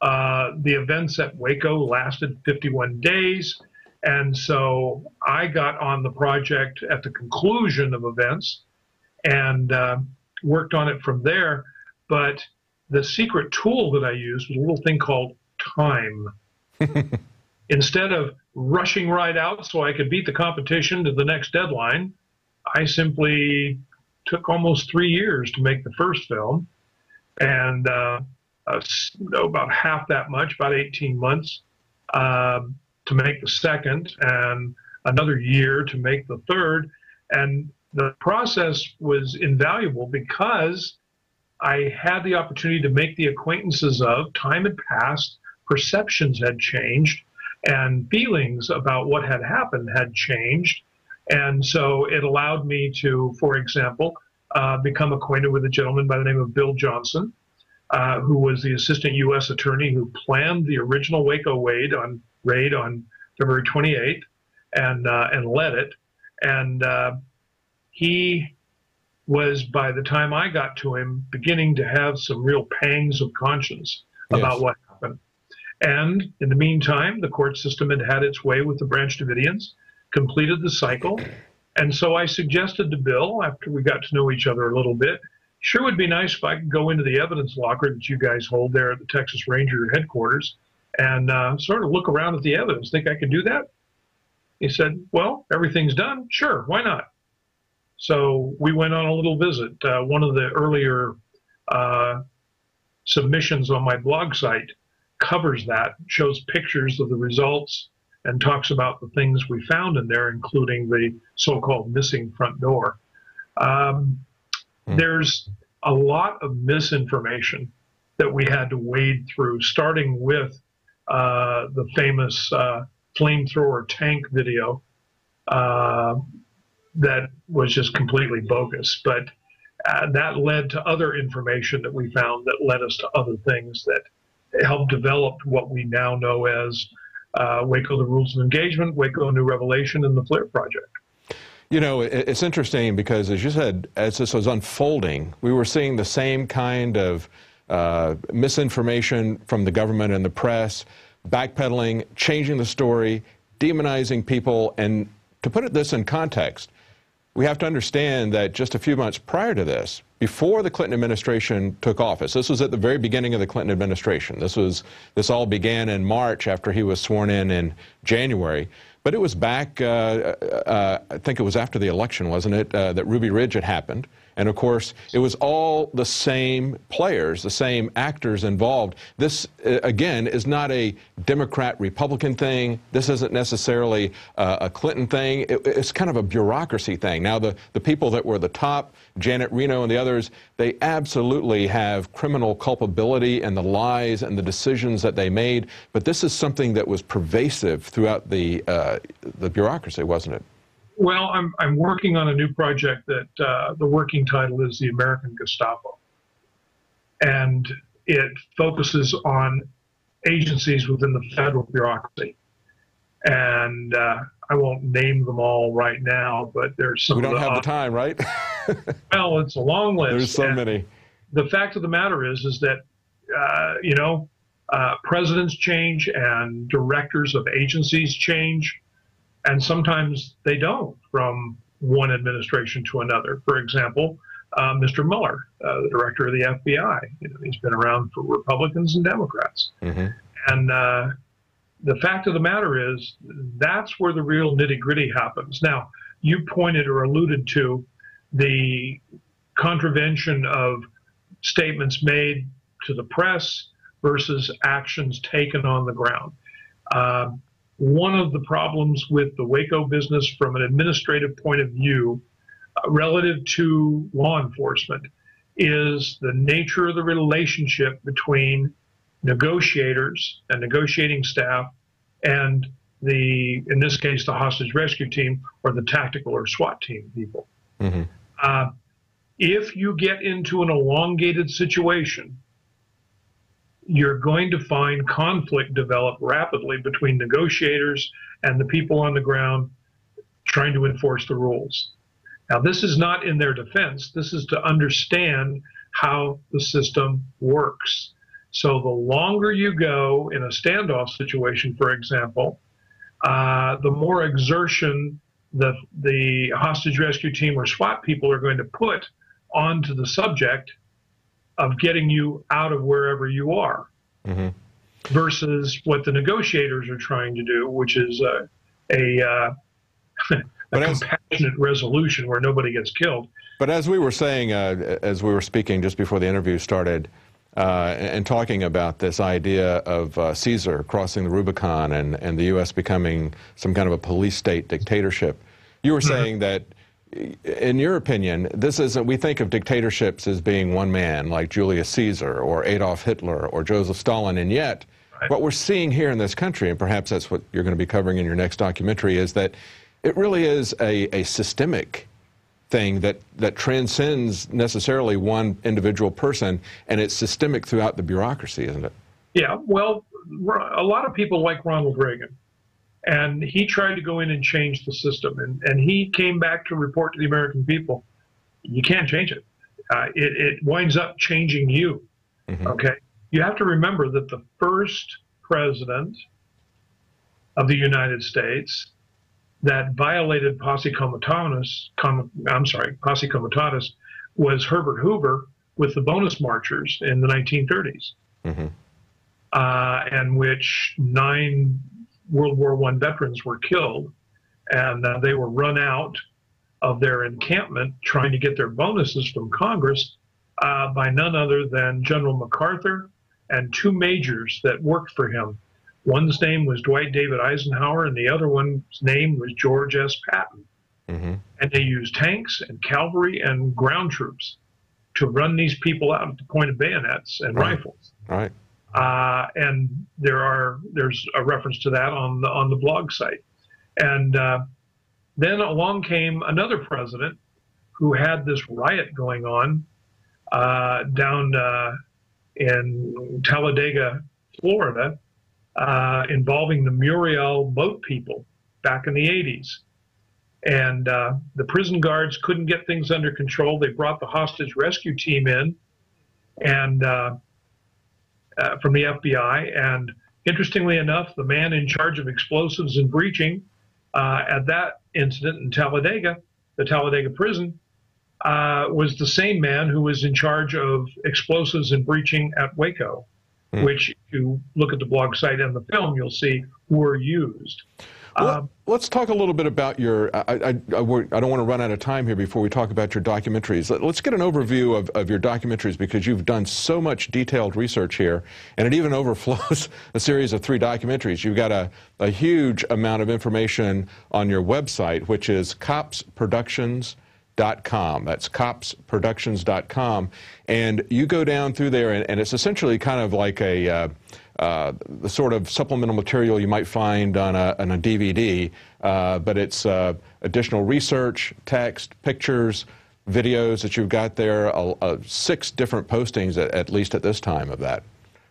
Speaker 19: The events at Waco lasted 51 days. And so I got on the project at the conclusion of events and worked on it from there. But the secret tool that I used was a little thing called time. Instead of rushing right out so I could beat the competition to the next deadline, I simply took almost 3 years to make the first film, and about half that much, about 18 months, to make the second, and another year to make the third. And the process was invaluable because I had the opportunity to make the acquaintances of, time had passed, perceptions had changed, and feelings about what had happened had changed. And so it allowed me to, for example, become acquainted with a gentleman by the name of Bill Johnson, who was the assistant U.S. attorney who planned the original Waco raid on February 28th and led it. And he was, by the time I got to him, beginning to have some real pangs of conscience about what happened. And in the meantime, the court system had its way with the Branch Davidians, completed the cycle. And so I suggested to Bill, after we got to know each other a little bit, sure would be nice if I could go into the evidence locker that you guys hold there at the Texas Ranger headquarters and sort of look around at the evidence. Think I could do that? He said, well, everything's done. Sure, why not? So we went on a little visit. One of the earlier submissions on my blog site covers that, shows pictures of the results, and talks about the things we found in there, including the so-called missing front door. There's a lot of misinformation that we had to wade through, starting with the famous flamethrower tank video that was just completely bogus. But that led to other information that we found that led us to other things that helped develop what we now know as Waco, the Rules of Engagement, Waco, a New Revelation, and the FLIR Project.
Speaker 10: You know, it's interesting because, as you said, as this was unfolding, we were seeing the same kind of misinformation from the government and the press, backpedaling, changing the story, demonizing people. And to put this in context, we have to understand that just a few months prior to this, before the Clinton administration took office. This was at the very beginning of the Clinton administration. This all began in March after he was sworn in January. But it was back, I think it was after the election, wasn't it, that Ruby Ridge had happened. And of course, it was all the same players, the same actors involved. This, again, is not a Democrat-Republican thing. This isn't necessarily a Clinton thing. It's kind of a bureaucracy thing. Now, the people that were the top, Janet Reno and the others, they absolutely have criminal culpability and the lies and the decisions that they made. But this is something that was pervasive throughout the bureaucracy, wasn't it?
Speaker 19: Well, I'm working on a new project that the working title is The American Gestapo. And it focuses on agencies within the federal bureaucracy. And I won't name them all right now, but there's some.
Speaker 10: We don't have the time, right?
Speaker 19: Well, it's a long list.
Speaker 10: There's so many.
Speaker 19: The fact of the matter is that, presidents change and directors of agencies change. And sometimes they don't from one administration to another. For example, Mr. Mueller, the director of the FBI, he's been around for Republicans and Democrats. Mm-hmm. And the fact of the matter is that's where the real nitty-gritty happens. Now, you pointed or alluded to the contravention of statements made to the press versus actions taken on the ground. One of the problems with the Waco business from an administrative point of view relative to law enforcement is the nature of the relationship between negotiators and negotiating staff and in this case, the hostage rescue team or the tactical or SWAT team people. Mm-hmm. If you get into an elongated situation, you're going to find conflict develop rapidly between negotiators and the people on the ground trying to enforce the rules. Now, this is not in their defense. This is to understand how the system works. So the longer you go in a standoff situation, for example, the more exertion the hostage rescue team or SWAT people are going to put onto the subject of getting you out of wherever you are, mm-hmm. versus what the negotiators are trying to do, which is a compassionate resolution where nobody gets killed.
Speaker 10: But as we were saying, as we were speaking just before the interview started, and talking about this idea of Caesar crossing the Rubicon and the U.S. becoming some kind of a police state dictatorship, you were saying that, in your opinion, this isn't, we think of dictatorships as being one man, like Julius Caesar or Adolf Hitler or Joseph Stalin, and yet what we're seeing here in this country, and perhaps that's what you're going to be covering in your next documentary, is that it really is a systemic thing that transcends necessarily one individual person, and it's systemic throughout the bureaucracy, isn't it?
Speaker 19: Yeah, well, a lot of people like Ronald Reagan, and he tried to go in and change the system, and he came back to report to the American people, you can't change it. It winds up changing you, mm-hmm. Okay? You have to remember that the first president of the United States that violated posse comitatus was Herbert Hoover with the bonus marchers in the 1930s, mm-hmm. And which 9 World War I veterans were killed, and they were run out of their encampment trying to get their bonuses from Congress by none other than General MacArthur and 2 majors that worked for him. One's name was Dwight David Eisenhower, and the other one's name was George S. Patton. Mm-hmm. And they used tanks and cavalry and ground troops to run these people out at the point of bayonets and rifles.
Speaker 10: Right.
Speaker 19: And there's a reference to that on the blog site. And then along came another president who had this riot going on down in Talladega, Florida, involving the Muriel boat people back in the 80s. And the prison guards couldn't get things under control. They brought the hostage rescue team in and from the FBI. And interestingly enough, the man in charge of explosives and breaching at that incident in Talladega, the Talladega prison, was the same man who was in charge of explosives and breaching at Waco, which, if you look at the blog site and the film, you'll see were used.
Speaker 10: Well, let's talk a little bit about your, I don't want to run out of time here before we talk about your documentaries. Let's get an overview of your documentaries, because you've done so much detailed research here, and it even overflows a series of 3 documentaries. You've got a huge amount of information on your website, which is copsproductions.com. That's copsproductions.com. And you go down through there, and it's essentially kind of like the sort of supplemental material you might find on a DVD, but it's additional research, text, pictures, videos that you've got there, 6 different postings at least at this time of that,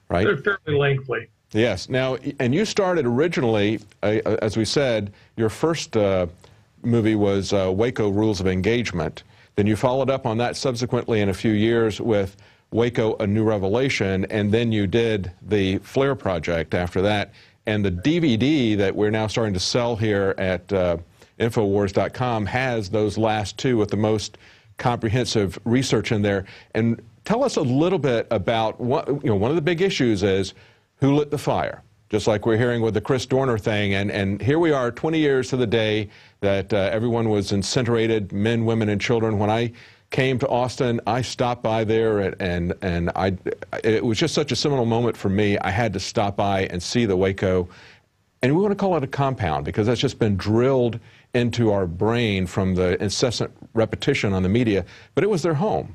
Speaker 10: right?
Speaker 19: They're fairly lengthy.
Speaker 10: Yes. Now, and you started originally, as we said, your first movie was Waco Rules of Engagement. Then you followed up on that subsequently in a few years with Waco, A New Revelation, and then you did the Flare Project after that. And the DVD that we're now starting to sell here at INFOWARS.com has those last 2 with the most comprehensive research in there. And tell us a little bit about what, one of the big issues is who lit the fire, just like we're hearing with the Chris Dorner thing. And here we are 20 years to the day that everyone was incinerated, men, women, and children. When I came to Austin, I stopped by there, and it was just such a seminal moment for me. I had to stop by and see the Waco, and we want to call it a compound because that's just been drilled into our brain from the incessant repetition on the media, but it was their home.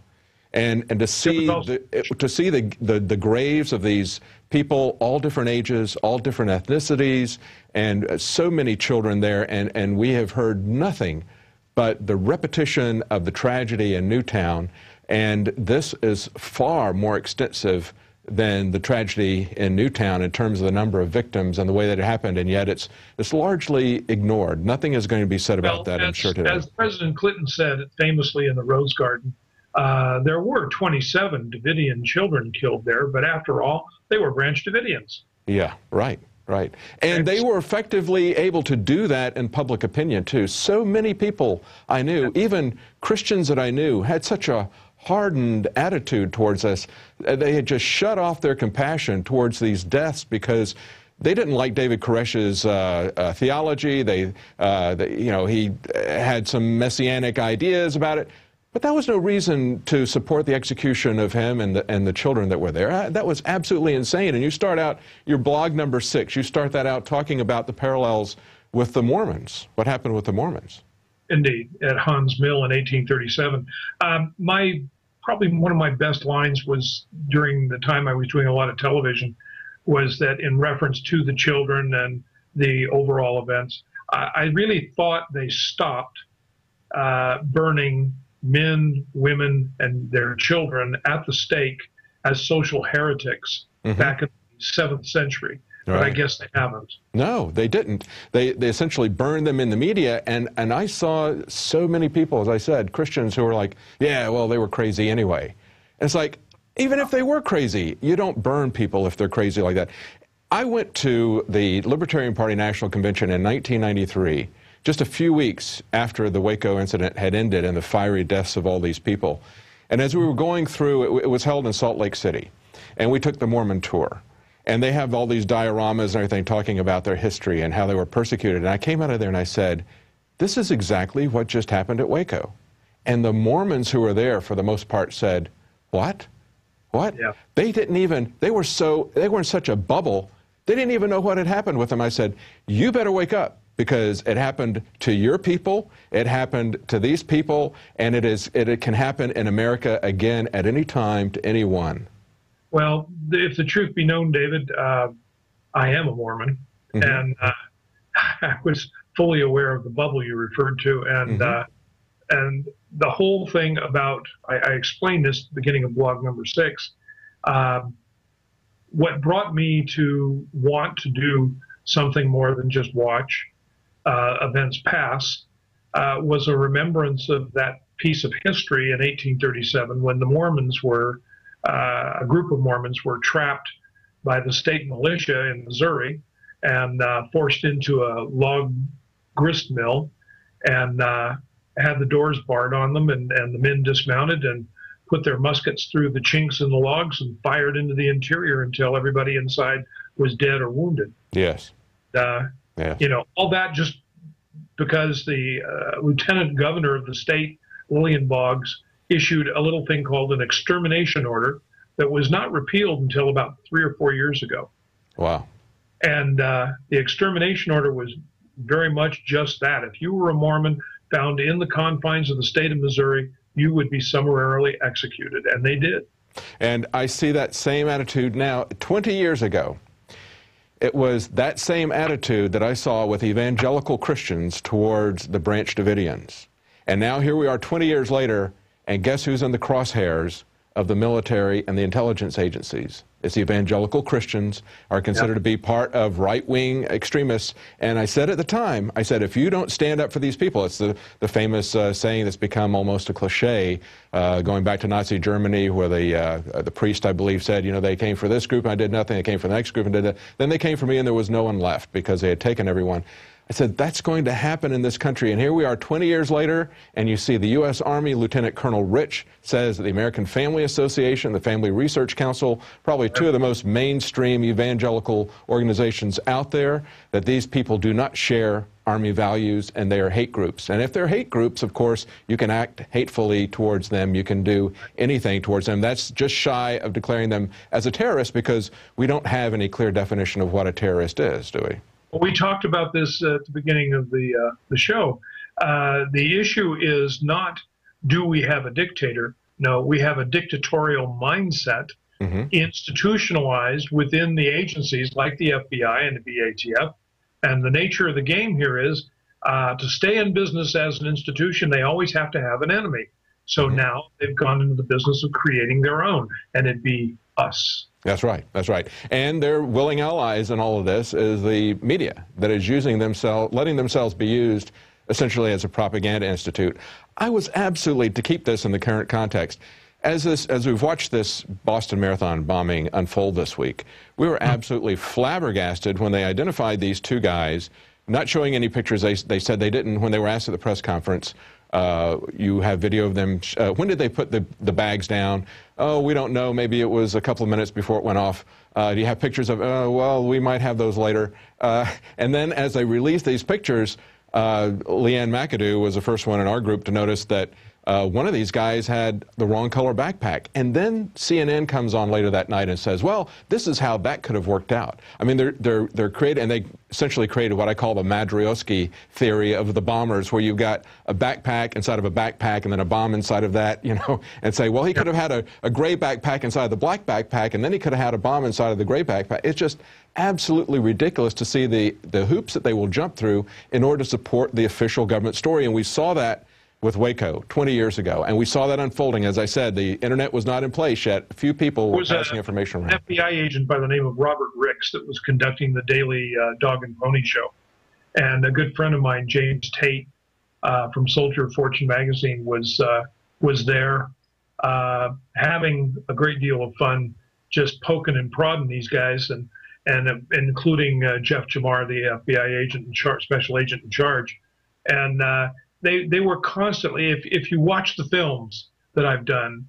Speaker 10: And to see the graves of these people, all different ages, all different ethnicities, and so many children there, and we have heard nothing but the repetition of the tragedy in Newtown, and this is far more extensive than the tragedy in Newtown in terms of the number of victims and the way that it happened, and yet it's largely ignored. Nothing is going to be said about that, I'm sure, today.
Speaker 19: As President Clinton said famously in the Rose Garden, there were 27 Davidian children killed there, but after all, they were Branch Davidians.
Speaker 10: Yeah, right. Right. And they were effectively able to do that in public opinion, too. So many people I knew, even Christians that I knew, had such a hardened attitude towards us. They had just shut off their compassion towards these deaths because they didn't like David Koresh's theology. He had some messianic ideas about it. But that was no reason to support the execution of him and the children that were there. That was absolutely insane. And you start out, your blog number 6, you start that out talking about the parallels with the Mormons. What happened with the Mormons?
Speaker 19: Indeed, at Hans Mill in 1837. Probably one of my best lines was during the time I was doing a lot of television, was that in reference to the children and the overall events, I really thought they stopped burning men, women, and their children at the stake as social heretics back in the 7th century. But I guess they haven't. No,
Speaker 10: they didn't. They essentially burned them in the media, and I saw so many people, as I said, Christians who were like, yeah, well, they were crazy anyway. And it's like, even if they were crazy, you don't burn people if they're crazy like that. I went to the Libertarian Party National Convention in 1993, just a few weeks after the Waco incident had ended and the fiery deaths of all these people. And as we were going through, it was held in Salt Lake City, and we took the Mormon tour. And they have all these dioramas and everything talking about their history and how they were persecuted. And I came out of there and I said, this is exactly what just happened at Waco. And the Mormons who were there, for the most part, said, what? What? Yeah. They didn't even, they were in such a bubble, they didn't even know what had happened with them. I said, you better wake up, because it happened to your people, it happened to these people, and it can happen in America again at any time to anyone.
Speaker 19: Well, if the truth be known, David, I am a Mormon, and I was fully aware of the bubble you referred to, and the whole thing about, I explained this at the beginning of blog number 6, what brought me to want to do something more than just watch events pass was a remembrance of that piece of history in 1837 when the Mormons were, a group of Mormons were trapped by the state militia in Missouri and forced into a log grist mill. And had the doors barred on them, and the men dismounted and put their muskets through the chinks in the logs and fired into the interior until everybody inside was dead or wounded.
Speaker 10: Yes.
Speaker 19: Yes. You know, all that just because the lieutenant governor of the state, Lillian Boggs, issued a little thing called an extermination order that was not repealed until about 3 or 4 years ago.
Speaker 10: Wow.
Speaker 19: And the extermination order was very much just that. If you were a Mormon found in the confines of the state of Missouri, you would be summarily executed, and they did.
Speaker 10: And I see that same attitude now. 20 years ago, it was that same attitude that I saw with evangelical Christians towards the Branch Davidians. And now here we are 20 years later, and guess who's in the crosshairs of the military and the intelligence agencies? It's evangelical Christians are considered to be part of right-wing extremists. And I said at the time, I said, if you don't stand up for these people, it's the famous saying that's become almost a cliche, going back to Nazi Germany, where the priest, I believe, said, you know, they came for this group and I did nothing. They came for the next group and did that. Then they came for me and there was no one left because they had taken everyone. I said, that's going to happen in this country. And here we are 20 years later, and you see the U.S. Army Lieutenant Colonel Rich says that the American Family Association, the Family Research Council, probably two of the most mainstream evangelical organizations out there, that these people do not share Army values and they are hate groups. And if they're hate groups, of course, you can act hatefully towards them. You can do anything towards them. That's just shy of declaring them as a terrorist because we don't have any clear definition of what a terrorist is, do we?
Speaker 19: We talked about this at the beginning of the show. The issue is not, do we have a dictator? No, we have a dictatorial mindset institutionalized within the agencies like the FBI and the BATF. And the nature of the game here is to stay in business as an institution, they always have to have an enemy. So now they've gone into the business of creating their own, and it'd be us.
Speaker 10: That's right. That's right. And their willing allies in all of this is the media that is using themselves, letting themselves be used essentially as a propaganda institute. I was absolutely, to keep this in the current context, as we've watched this Boston Marathon bombing unfold this week, we were absolutely flabbergasted when they identified these two guys, not showing any pictures. They said they didn't when they were asked at the press conference. You have video of them. When did they put the bags down? Oh, we don't know. Maybe it was a couple of minutes before it went off. Do you have pictures of, well, we might have those later. And then as they released these pictures, Leanne McAdoo was the first one in our group to notice that one of these guys had the wrong color backpack. And then CNN comes on later that night and says, well, this is how that could have worked out. I mean, they're created, and they essentially created what I call the Madriosky theory of the bombers, where you've got a backpack inside of a backpack and then a bomb inside of that, you know, and say, well, he could have had a gray backpack inside the black backpack, and then he could have had a bomb inside of the gray backpack. It's just absolutely ridiculous to see the hoops that they will jump through in order to support the official government story. And we saw that with Waco 20 years ago, and we saw that unfolding. As I said, the internet was not in place yet. A few people were passing information around.
Speaker 19: An FBI agent by the name of Robert Ricks that was conducting the daily Dog and Pony show. And a good friend of mine, James Tate, from Soldier of Fortune magazine, was there having a great deal of fun just poking and prodding these guys, and including Jeff Jamar, the FBI agent in charge, special agent in charge. And they were constantly, if you watch the films that I've done,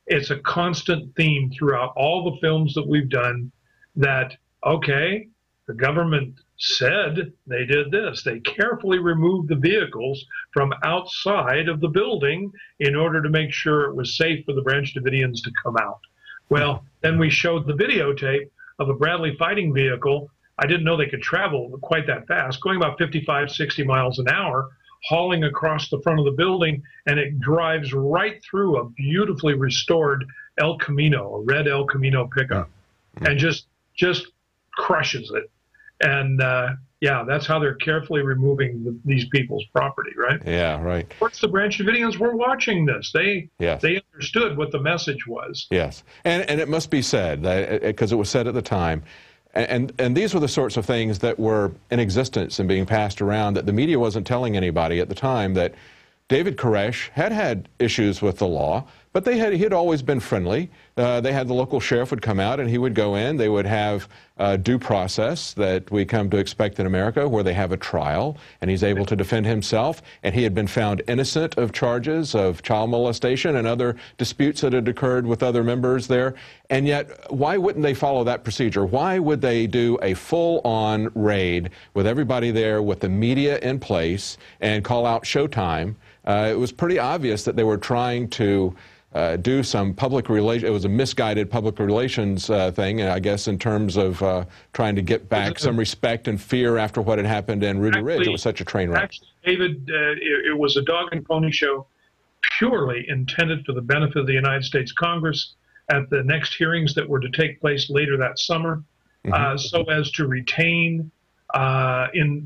Speaker 19: it's a constant theme throughout all the films that we've done that, okay, the government said they did this. They carefully removed the vehicles from outside of the building in order to make sure it was safe for the Branch Davidians to come out. Well, then we showed the videotape of a Bradley fighting vehicle. I didn't know they could travel quite that fast, going about 55, 60 miles an hour, hauling across the front of the building, and it drives right through a beautifully restored El Camino, a red El Camino pickup, and just crushes it. And yeah, that's how they're carefully removing these people's property, right?
Speaker 10: Yeah, right.
Speaker 19: Of course, the Branch Davidians were watching this. They understood what the message was.
Speaker 10: Yes, and it must be said, because it was said at the time, and these were the sorts of things that were in existence and being passed around that the media wasn't telling anybody at the time, that David Koresh had issues with the law, But he had always been friendly. They had the local sheriff would come out and he would go in. They would have due process that we come to expect in America, where they have a trial and he's able to defend himself. And he had been found innocent of charges of child molestation and other disputes that had occurred with other members there. And yet, why wouldn't they follow that procedure? Why would they do a full-on raid with everybody there, with the media in place, and call out showtime? It was pretty obvious that they were trying to do some public relations. It was a misguided public relations thing, I guess, in terms of trying to get back some respect and fear after what had happened in Ruby Ridge. It was such a train wreck.
Speaker 19: Actually, David, it was a dog and pony show purely intended for the benefit of the United States Congress at the next hearings that were to take place later that summer, so as to retain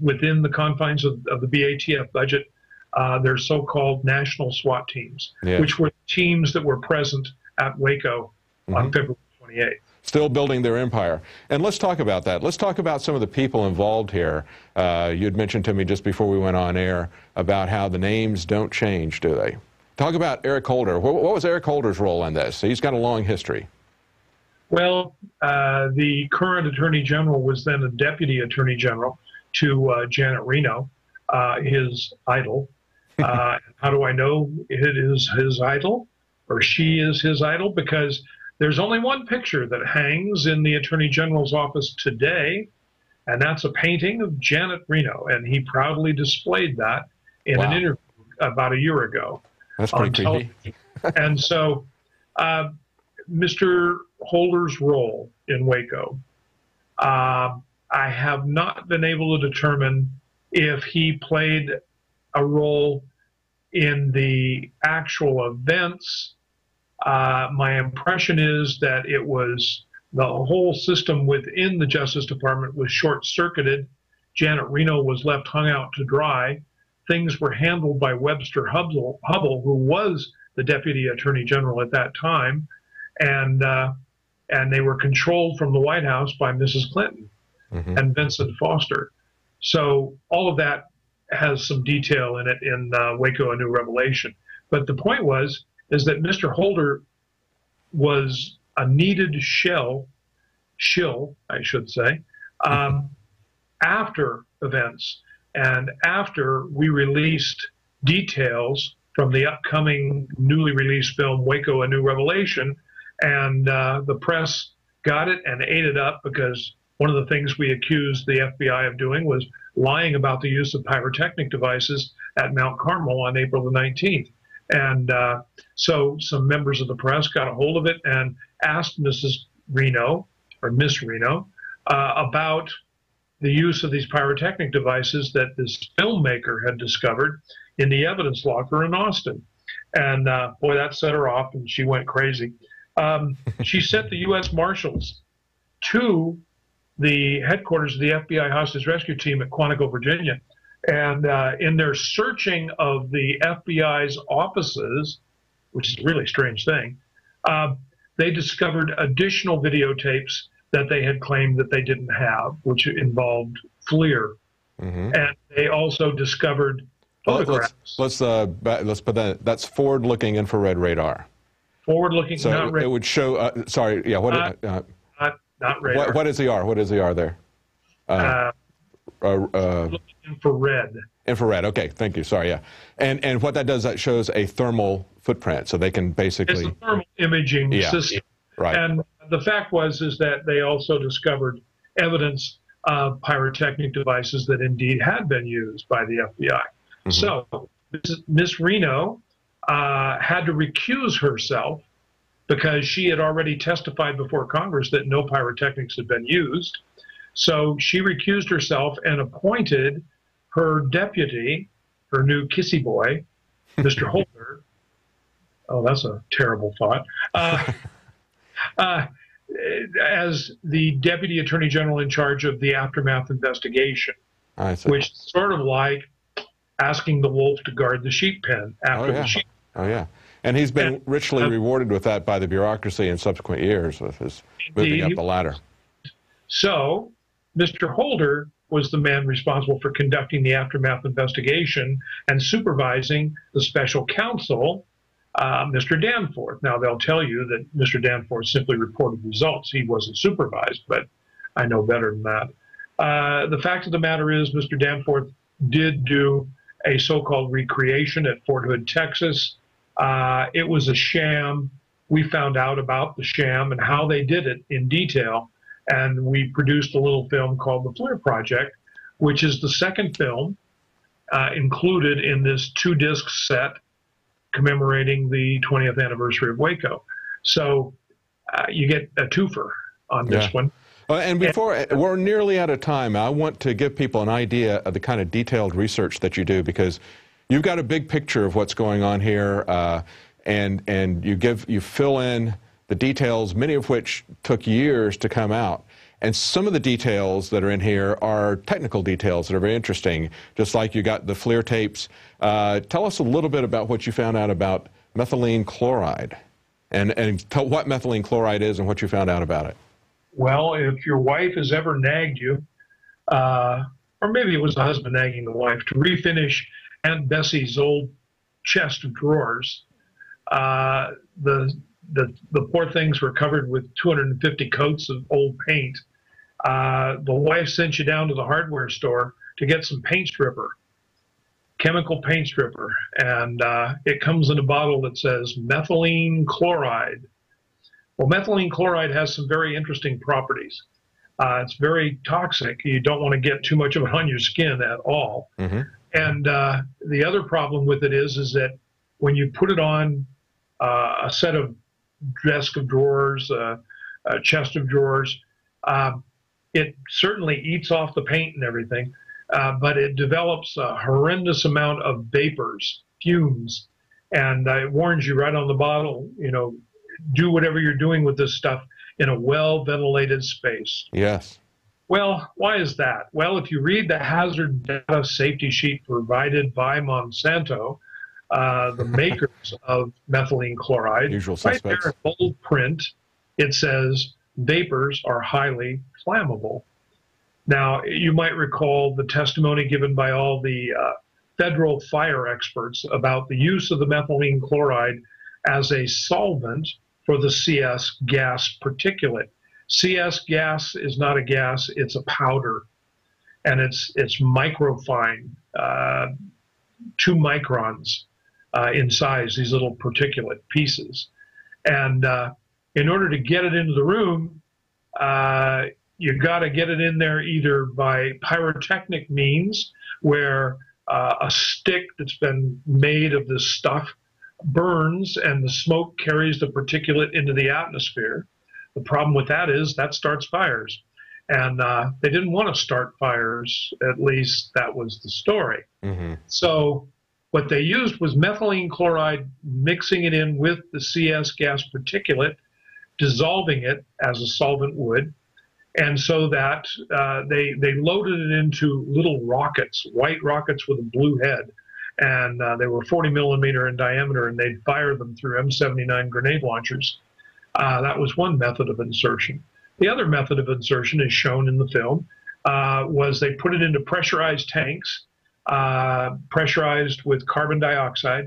Speaker 19: within the confines of the BATF budget their so-called national SWAT teams, which were teams that were present at Waco on February 28th.
Speaker 10: Still building their empire. And let's talk about that. Let's talk about some of the people involved here. You had mentioned to me just before we went on air about how the names don't change, do they? Talk about Eric Holder. What was Eric Holder's role in this? He's got a long history.
Speaker 19: Well, the current Attorney General was then a Deputy Attorney General to Janet Reno, his idol. How do I know it is his idol, or she is his idol? Because there's only one picture that hangs in the Attorney General's office today, and that's a painting of Janet Reno, and he proudly displayed that in an interview about a year ago.
Speaker 10: That's pretty creepy.
Speaker 19: And so Mr. Holder's role in Waco, I have not been able to determine if he played a role in the actual events. My impression is that it was the whole system within the Justice Department was short-circuited. Janet Reno was left hung out to dry. Things were handled by Webster Hubbell, who was the Deputy Attorney General at that time, and they were controlled from the White House by Mrs. Clinton and Vincent Foster. So all of that has some detail in it in Waco: A New Revelation. But the point is that Mr. Holder was a needed shill, I should say, after events and after we released details from the upcoming newly released film Waco: A New Revelation, and the press got it and ate it up, because one of the things we accused the FBI of doing was lying about the use of pyrotechnic devices at Mount Carmel on April the 19th. And so some members of the press got a hold of it and asked Mrs. Reno, or Miss Reno, about the use of these pyrotechnic devices that this filmmaker had discovered in the evidence locker in Austin. And boy, that set her off, and she went crazy. She sent the U.S. Marshals to the headquarters of the FBI hostage rescue team at Quantico, Virginia. And in their searching of the FBI's offices, which is a really strange thing, they discovered additional videotapes that they had claimed that they didn't have, which involved FLIR. And they also discovered photographs.
Speaker 10: Let's put that. That's forward-looking infrared radar.
Speaker 19: Forward-looking,
Speaker 10: so
Speaker 19: not radar.
Speaker 10: It would show. Sorry, yeah. What?
Speaker 19: Not radar.
Speaker 10: What is the R? What is the R there?
Speaker 19: Infrared.
Speaker 10: Infrared. Okay, thank you. Sorry, yeah. And what that does, that shows a thermal footprint, so they can basically.
Speaker 19: It's a thermal imaging system.
Speaker 10: Right.
Speaker 19: And the fact is that they also discovered evidence of pyrotechnic devices that indeed had been used by the FBI. So Miss Reno had to recuse herself because she had already testified before Congress that no pyrotechnics had been used. So she recused herself and appointed her deputy, her new kissy boy, Mr. Holder. Oh, that's a terrible thought. As the Deputy Attorney General in charge of the aftermath investigation, which is sort of like asking the wolf to guard the sheep pen after the sheep.
Speaker 10: Oh, yeah. And he's been richly rewarded with that by the bureaucracy in subsequent years with his moving up the ladder.
Speaker 19: So Mr. Holder was the man responsible for conducting the aftermath investigation and supervising the special counsel Mr. Danforth. Now, they'll tell you that Mr. Danforth simply reported results. He wasn't supervised, but I know better than that. The fact of the matter is Mr. Danforth did do a so-called recreation at Fort Hood, Texas. It was a sham. We found out about the sham and how they did it in detail, and we produced a little film called The Fleer Project, which is the second film included in this 2-disc set commemorating the 20th anniversary of Waco. So you get a twofer on this one.
Speaker 10: And before we're nearly out of time, I want to give people an idea of the kind of detailed research that you do, because you've got a big picture of what's going on here, and you fill in the details, many of which took years to come out. And some of the details that are in here are technical details that are very interesting, just like you got the FLIR tapes. Tell us a little bit about what you found out about methylene chloride, and tell what methylene chloride is and what you found out about it.
Speaker 19: Well, if your wife has ever nagged you, or maybe it was the husband nagging the wife, to refinish Aunt Bessie's old chest of drawers, the poor things were covered with 250 coats of old paint. The wife sent you down to the hardware store to get some paint stripper, chemical paint stripper, and it comes in a bottle that says methylene chloride. Well, methylene chloride has some very interesting properties. It's very toxic. You don't want to get too much of it on your skin at all. Mm-hmm. And the other problem with it is that when you put it on a set of desk of drawers, a chest of drawers, it certainly eats off the paint and everything, but it develops a horrendous amount of vapors, fumes, and it warns you right on the bottle, do whatever you're doing with this stuff in a well-ventilated space.
Speaker 10: Yes.
Speaker 19: Well, why is that? Well, if you read the hazard data safety sheet provided by Monsanto, the makers of methylene chloride,
Speaker 10: usual suspects,
Speaker 19: right there in bold print, it says vapors are highly flammable. Now, you might recall the testimony given by all the federal fire experts about the use of the methylene chloride as a solvent for the CS gas particulate. CS gas is not a gas, it's a powder, and it's microfine, 2 microns in size, these little particulate pieces. And in order to get it into the room, you've got to get it in there either by pyrotechnic means, where a stick that's been made of this stuff burns and the smoke carries the particulate into the atmosphere. The problem with that is that starts fires. And they didn't want to start fires, at least that was the story. Mm-hmm. So what they used was methylene chloride, mixing it in with the CS gas particulate, dissolving it as a solvent would, and so that they loaded it into little rockets, white rockets with a blue head, and they were 40 millimeter in diameter, and they'd fire them through M79 grenade launchers. That was one method of insertion. The other method of insertion, is shown in the film, was they put it into pressurized tanks, pressurized with carbon dioxide,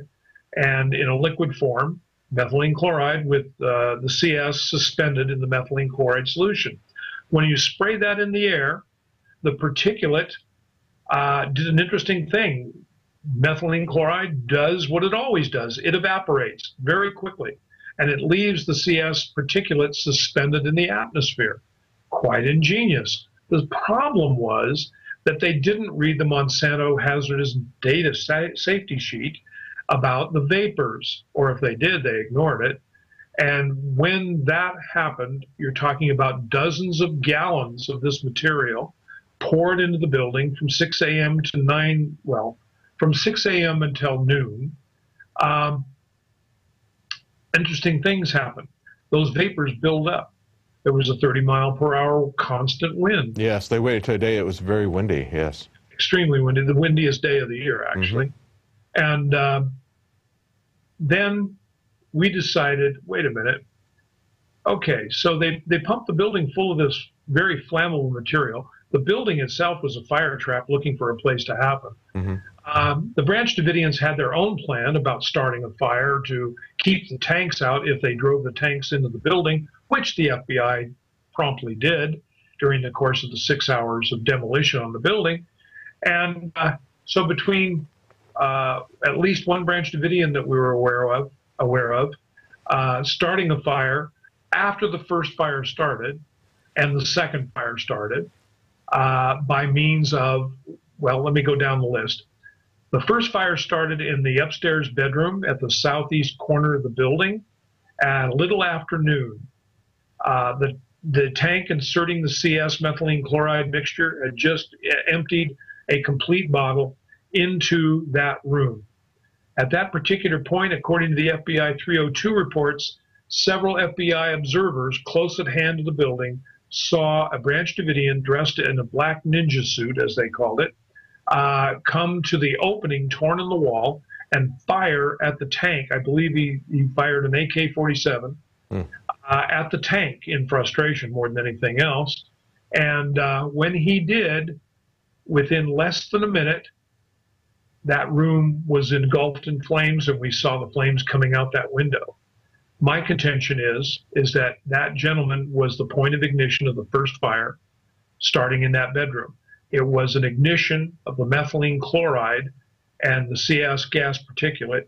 Speaker 19: and in a liquid form, methylene chloride with the CS suspended in the methylene chloride solution. When you spray that in the air, the particulate did an interesting thing. Methylene chloride does what it always does. It evaporates very quickly, and it leaves the CS particulate suspended in the atmosphere. Quite ingenious. The problem was that they didn't read the Monsanto hazardous data safety sheet about the vapors, or if they did, they ignored it. And when that happened, you're talking about dozens of gallons of this material poured into the building from 6 a.m. to from 6 a.m. until noon. Interesting things happen. Those vapors build up. There was a 30-mile-per-hour constant wind.
Speaker 10: Yes, they waited till a day it was very windy, yes.
Speaker 19: Extremely windy, the windiest day of the year, actually. Mm-hmm. And then we decided, wait a minute, okay, so they pumped the building full of this very flammable material. The building itself was a fire trap looking for a place to happen. The Branch Davidians had their own plan about starting a fire to keep the tanks out if they drove the tanks into the building, which the FBI promptly did during the course of the 6 hours of demolition on the building. And so between at least one Branch Davidian that we were aware of, starting a fire after the first fire started and the second fire started by means of, well, let me go down the list. The first fire started in the upstairs bedroom at the southeast corner of the building at a little after noon. The tank inserting the CS methylene chloride mixture had just emptied a complete bottle into that room. At that particular point, according to the FBI 302 reports, several FBI observers close at hand to the building saw a Branch Davidian dressed in a black ninja suit, as they called it, come to the opening torn in the wall and fire at the tank. I believe he fired an AK-47 at the tank in frustration more than anything else. And when he did, within less than a minute, that room was engulfed in flames, and we saw the flames coming out that window. My contention is that that gentleman was the point of ignition of the first fire starting in that bedroom. It was an ignition of the methylene chloride and the CS gas particulate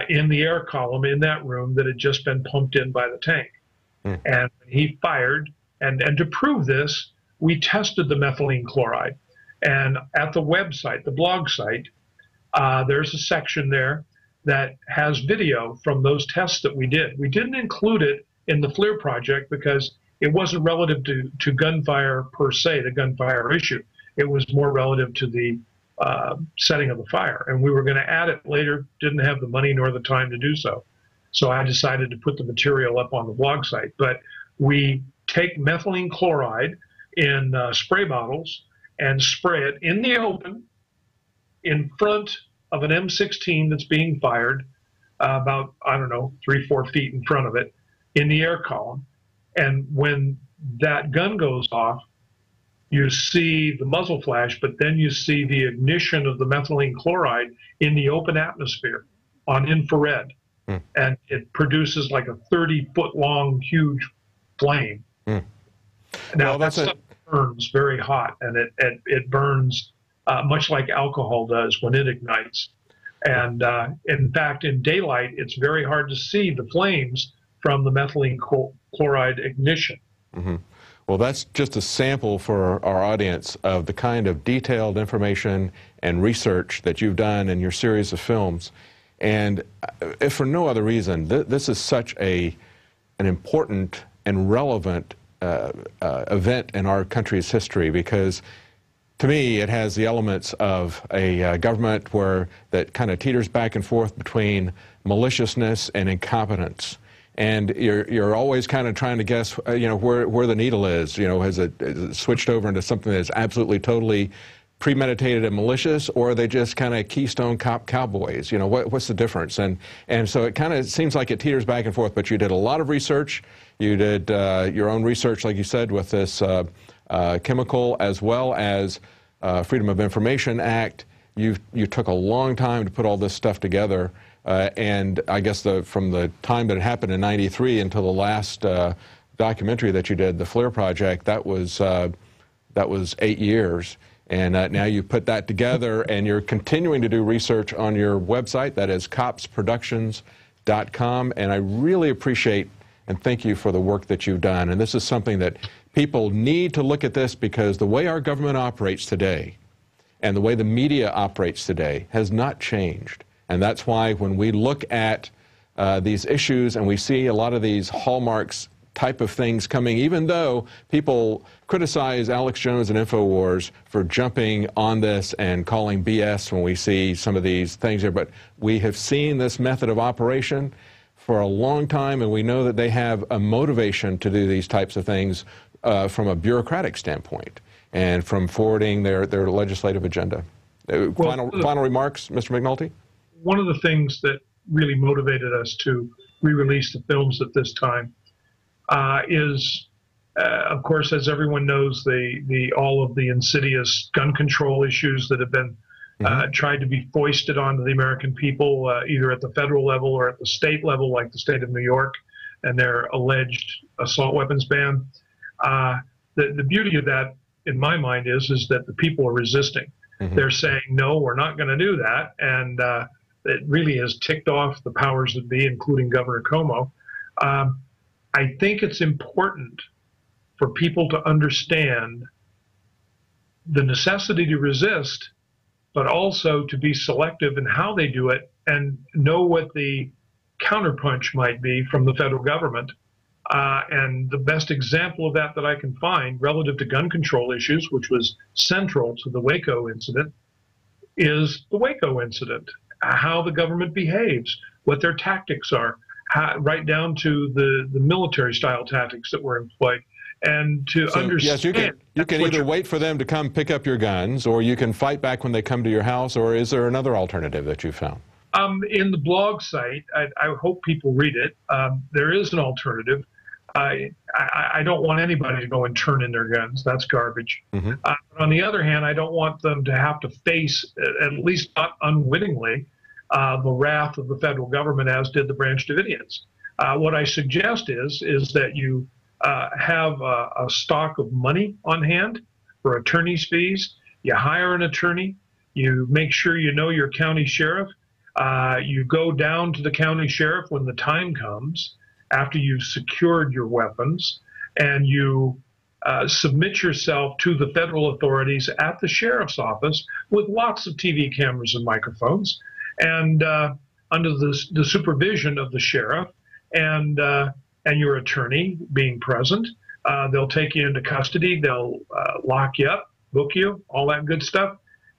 Speaker 19: in the air column in that room that had just been pumped in by the tank. And he fired, and to prove this, we tested the methylene chloride. And at the website, the blog site, there's a section there that has video from those tests that we did. We didn't include it in the FLIR project because it wasn't relative to gunfire per se, the gunfire issue. It was more relative to the setting of the fire. And we were going to add it later, didn't have the money nor the time to do so. So I decided to put the material up on the blog site. But we take methylene chloride in spray bottles and spray it in the open in front of an M16 that's being fired about, I don't know, 3-4 feet in front of it in the air column. And when that gun goes off, you see the muzzle flash, but then you see the ignition of the methylene chloride in the open atmosphere on infrared. And it produces like a 30-foot long, huge flame. Now, that stuff burns very hot, and it burns much like alcohol does when it ignites. And in fact, in daylight, it's very hard to see the flames from the methylene chloride ignition.
Speaker 10: Well, that's just a sample for our audience of the kind of detailed information and research that you've done in your series of films. And if for no other reason, this is such an important and relevant event in our country's history, because to me it has the elements of a government that kind of teeters back and forth between maliciousness and incompetence. And you're always kind of trying to guess, where the needle is. Has it switched over into something that's absolutely, totally premeditated and malicious, or are they just kind of Keystone Cop cowboys? What's the difference? And so it kind of seems like it teeters back and forth. But you did a lot of research. You did your own research, like you said, with this chemical, as well as Freedom of Information Act. You took a long time to put all this stuff together. And I guess from the time that it happened in '93 until the last documentary that you did, the FLIR project, that was 8 years. And now you put that together, and you're continuing to do research on your website. That is copsproductions.com. And I really appreciate and thank you for the work that you've done. And this is something that people need to look at this, because the way our government operates today and the way the media operates today has not changed. And that's why when we look at these issues and we see a lot of these hallmarks type of things coming, even though people criticize Alex Jones and INFOWARS for jumping on this and calling BS when we see some of these things here, but we have seen this method of operation for a long time, and we know that they have a motivation to do these types of things from a bureaucratic standpoint and from forwarding their legislative agenda. Final remarks, Mr. McNulty?
Speaker 19: One of the things that really motivated us to re-release the films at this time is Of course, as everyone knows, all of the insidious gun control issues that have been tried to be foisted onto the American people, either at the federal level or at the state level, like the state of New York and their alleged assault weapons ban. The beauty of that, in my mind, is that the people are resisting. They're saying, no, we're not going to do that. And it really has ticked off the powers that be, including Governor Cuomo. I think it's important for people to understand the necessity to resist, but also to be selective in how they do it and know what the counterpunch might be from the federal government. And the best example of that I can find relative to gun control issues, which was central to the Waco incident, is the Waco incident, how the government behaves, what their tactics are, right down to the military-style tactics that were employed. And to understand...
Speaker 10: Yes, you can either wait for them to come pick up your guns, or you can fight back when they come to your house, or is there another alternative that you found?
Speaker 19: In the blog site, I hope people read it. There is an alternative. I don't want anybody to go and turn in their guns. That's garbage. On the other hand, I don't want them to have to face, at least not unwittingly, the wrath of the federal government, as did the Branch Davidians. What I suggest is that you have a stock of money on hand for attorney's fees. You hire an attorney. You make sure you know your county sheriff. You go down to the county sheriff when the time comes, after you've secured your weapons, and you submit yourself to the federal authorities at the sheriff's office with lots of TV cameras and microphones, and under the supervision of the sheriff and your attorney being present. They'll take you into custody. They'll lock you up, book you, all that good stuff.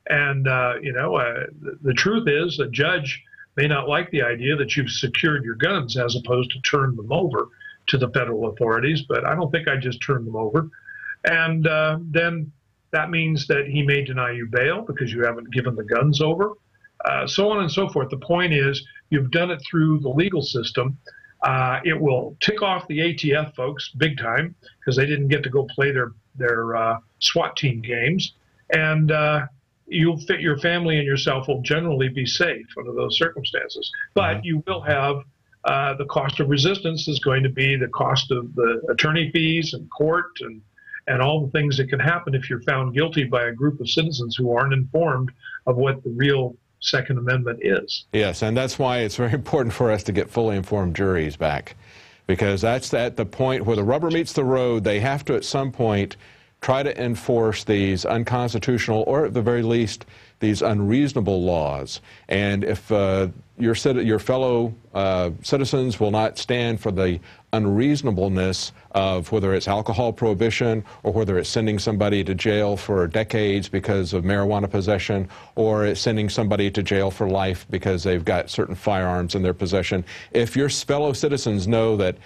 Speaker 19: And, the truth is the judge may not like the idea that you've secured your guns as opposed to turn them over to the federal authorities, but I don't think I just turned them over. And then that means that he may deny you bail because you haven't given the guns over, so on and so forth. The point is you've done it through the legal system. It will tick off the ATF folks big time because they didn't get to go play their SWAT team games. And you'll fit your family and yourself will generally be safe under those circumstances. But you will have the cost of resistance is going to be the cost of the attorney fees and court and all the things that can happen if you're found guilty by a group of citizens who aren't informed of what the real Second Amendment is.
Speaker 10: Yes, and that's why it's very important for us to get fully informed juries back, because that's at the point where the rubber meets the road. They have to, at some point, try to enforce these unconstitutional, or at the very least, these unreasonable laws. And if your fellow citizens will not stand for the unreasonableness of whether it's alcohol prohibition or whether it's sending somebody to jail for decades because of marijuana possession, or it's sending somebody to jail for life because they've got certain firearms in their possession, if your fellow citizens know that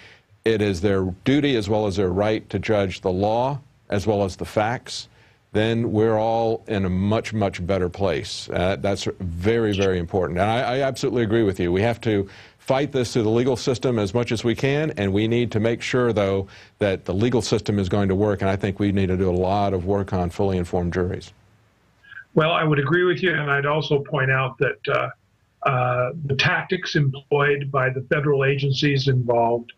Speaker 10: it is their duty as well as their right to judge the law as well as the facts, then we're all in a much, much better place. That's very, very important. And I absolutely agree with you. We have to fight this through the legal system as much as we can, and we need to make sure, though, that the legal system is going to work, and I think we need to do a lot of work on fully informed juries.
Speaker 19: Well, I would agree with you, and I'd also point out that the tactics employed by the federal agencies involved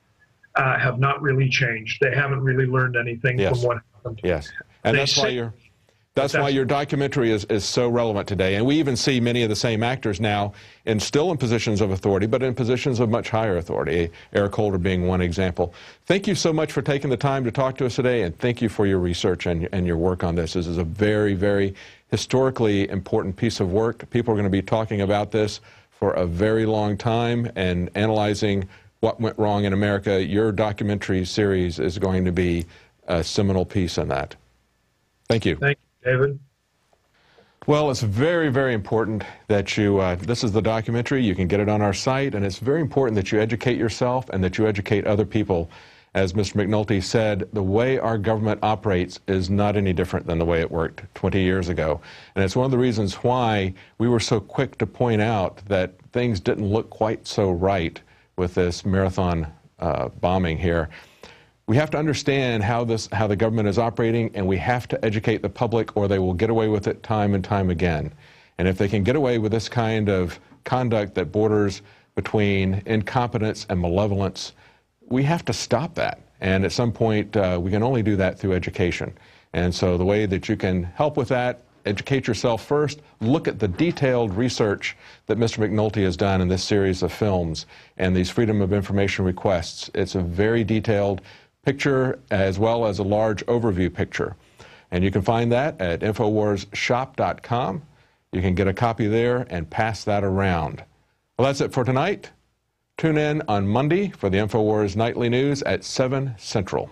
Speaker 19: have not really changed. They haven't really learned anything from what happened.
Speaker 10: Yes, and that's why your documentary is so relevant today. And we even see many of the same actors now still in positions of authority, but in positions of much higher authority, Eric Holder being one example. Thank you so much for taking the time to talk to us today, and thank you for your research and your work on this. This is a very, very historically important piece of work. People are going to be talking about this for a very long time and analyzing what went wrong in America. Your documentary series is going to be a seminal piece in that. Thank you.
Speaker 19: Thank you, David.
Speaker 10: Well, it's very, very important that you, this is the documentary, you can get it on our site, and it's very important that you educate yourself and that you educate other people. As Mr. McNulty said, the way our government operates is not any different than the way it worked 20 years ago. And it's one of the reasons why we were so quick to point out that things didn't look quite so right with this marathon bombing here. We have to understand how the government is operating, and we have to educate the public, or they will get away with it time and time again. And if they can get away with this kind of conduct that borders between incompetence and malevolence, we have to stop that. And at some point, we can only do that through education. And so the way that you can help with that, educate yourself first, look at the detailed research that Mr. McNulty has done in this series of films and these Freedom of Information requests. It's a very detailed picture as well as a large overview picture. And you can find that at InfoWarsShop.com. You can get a copy there and pass that around. Well, that's it for tonight. Tune in on Monday for the InfoWars Nightly News at 7 Central.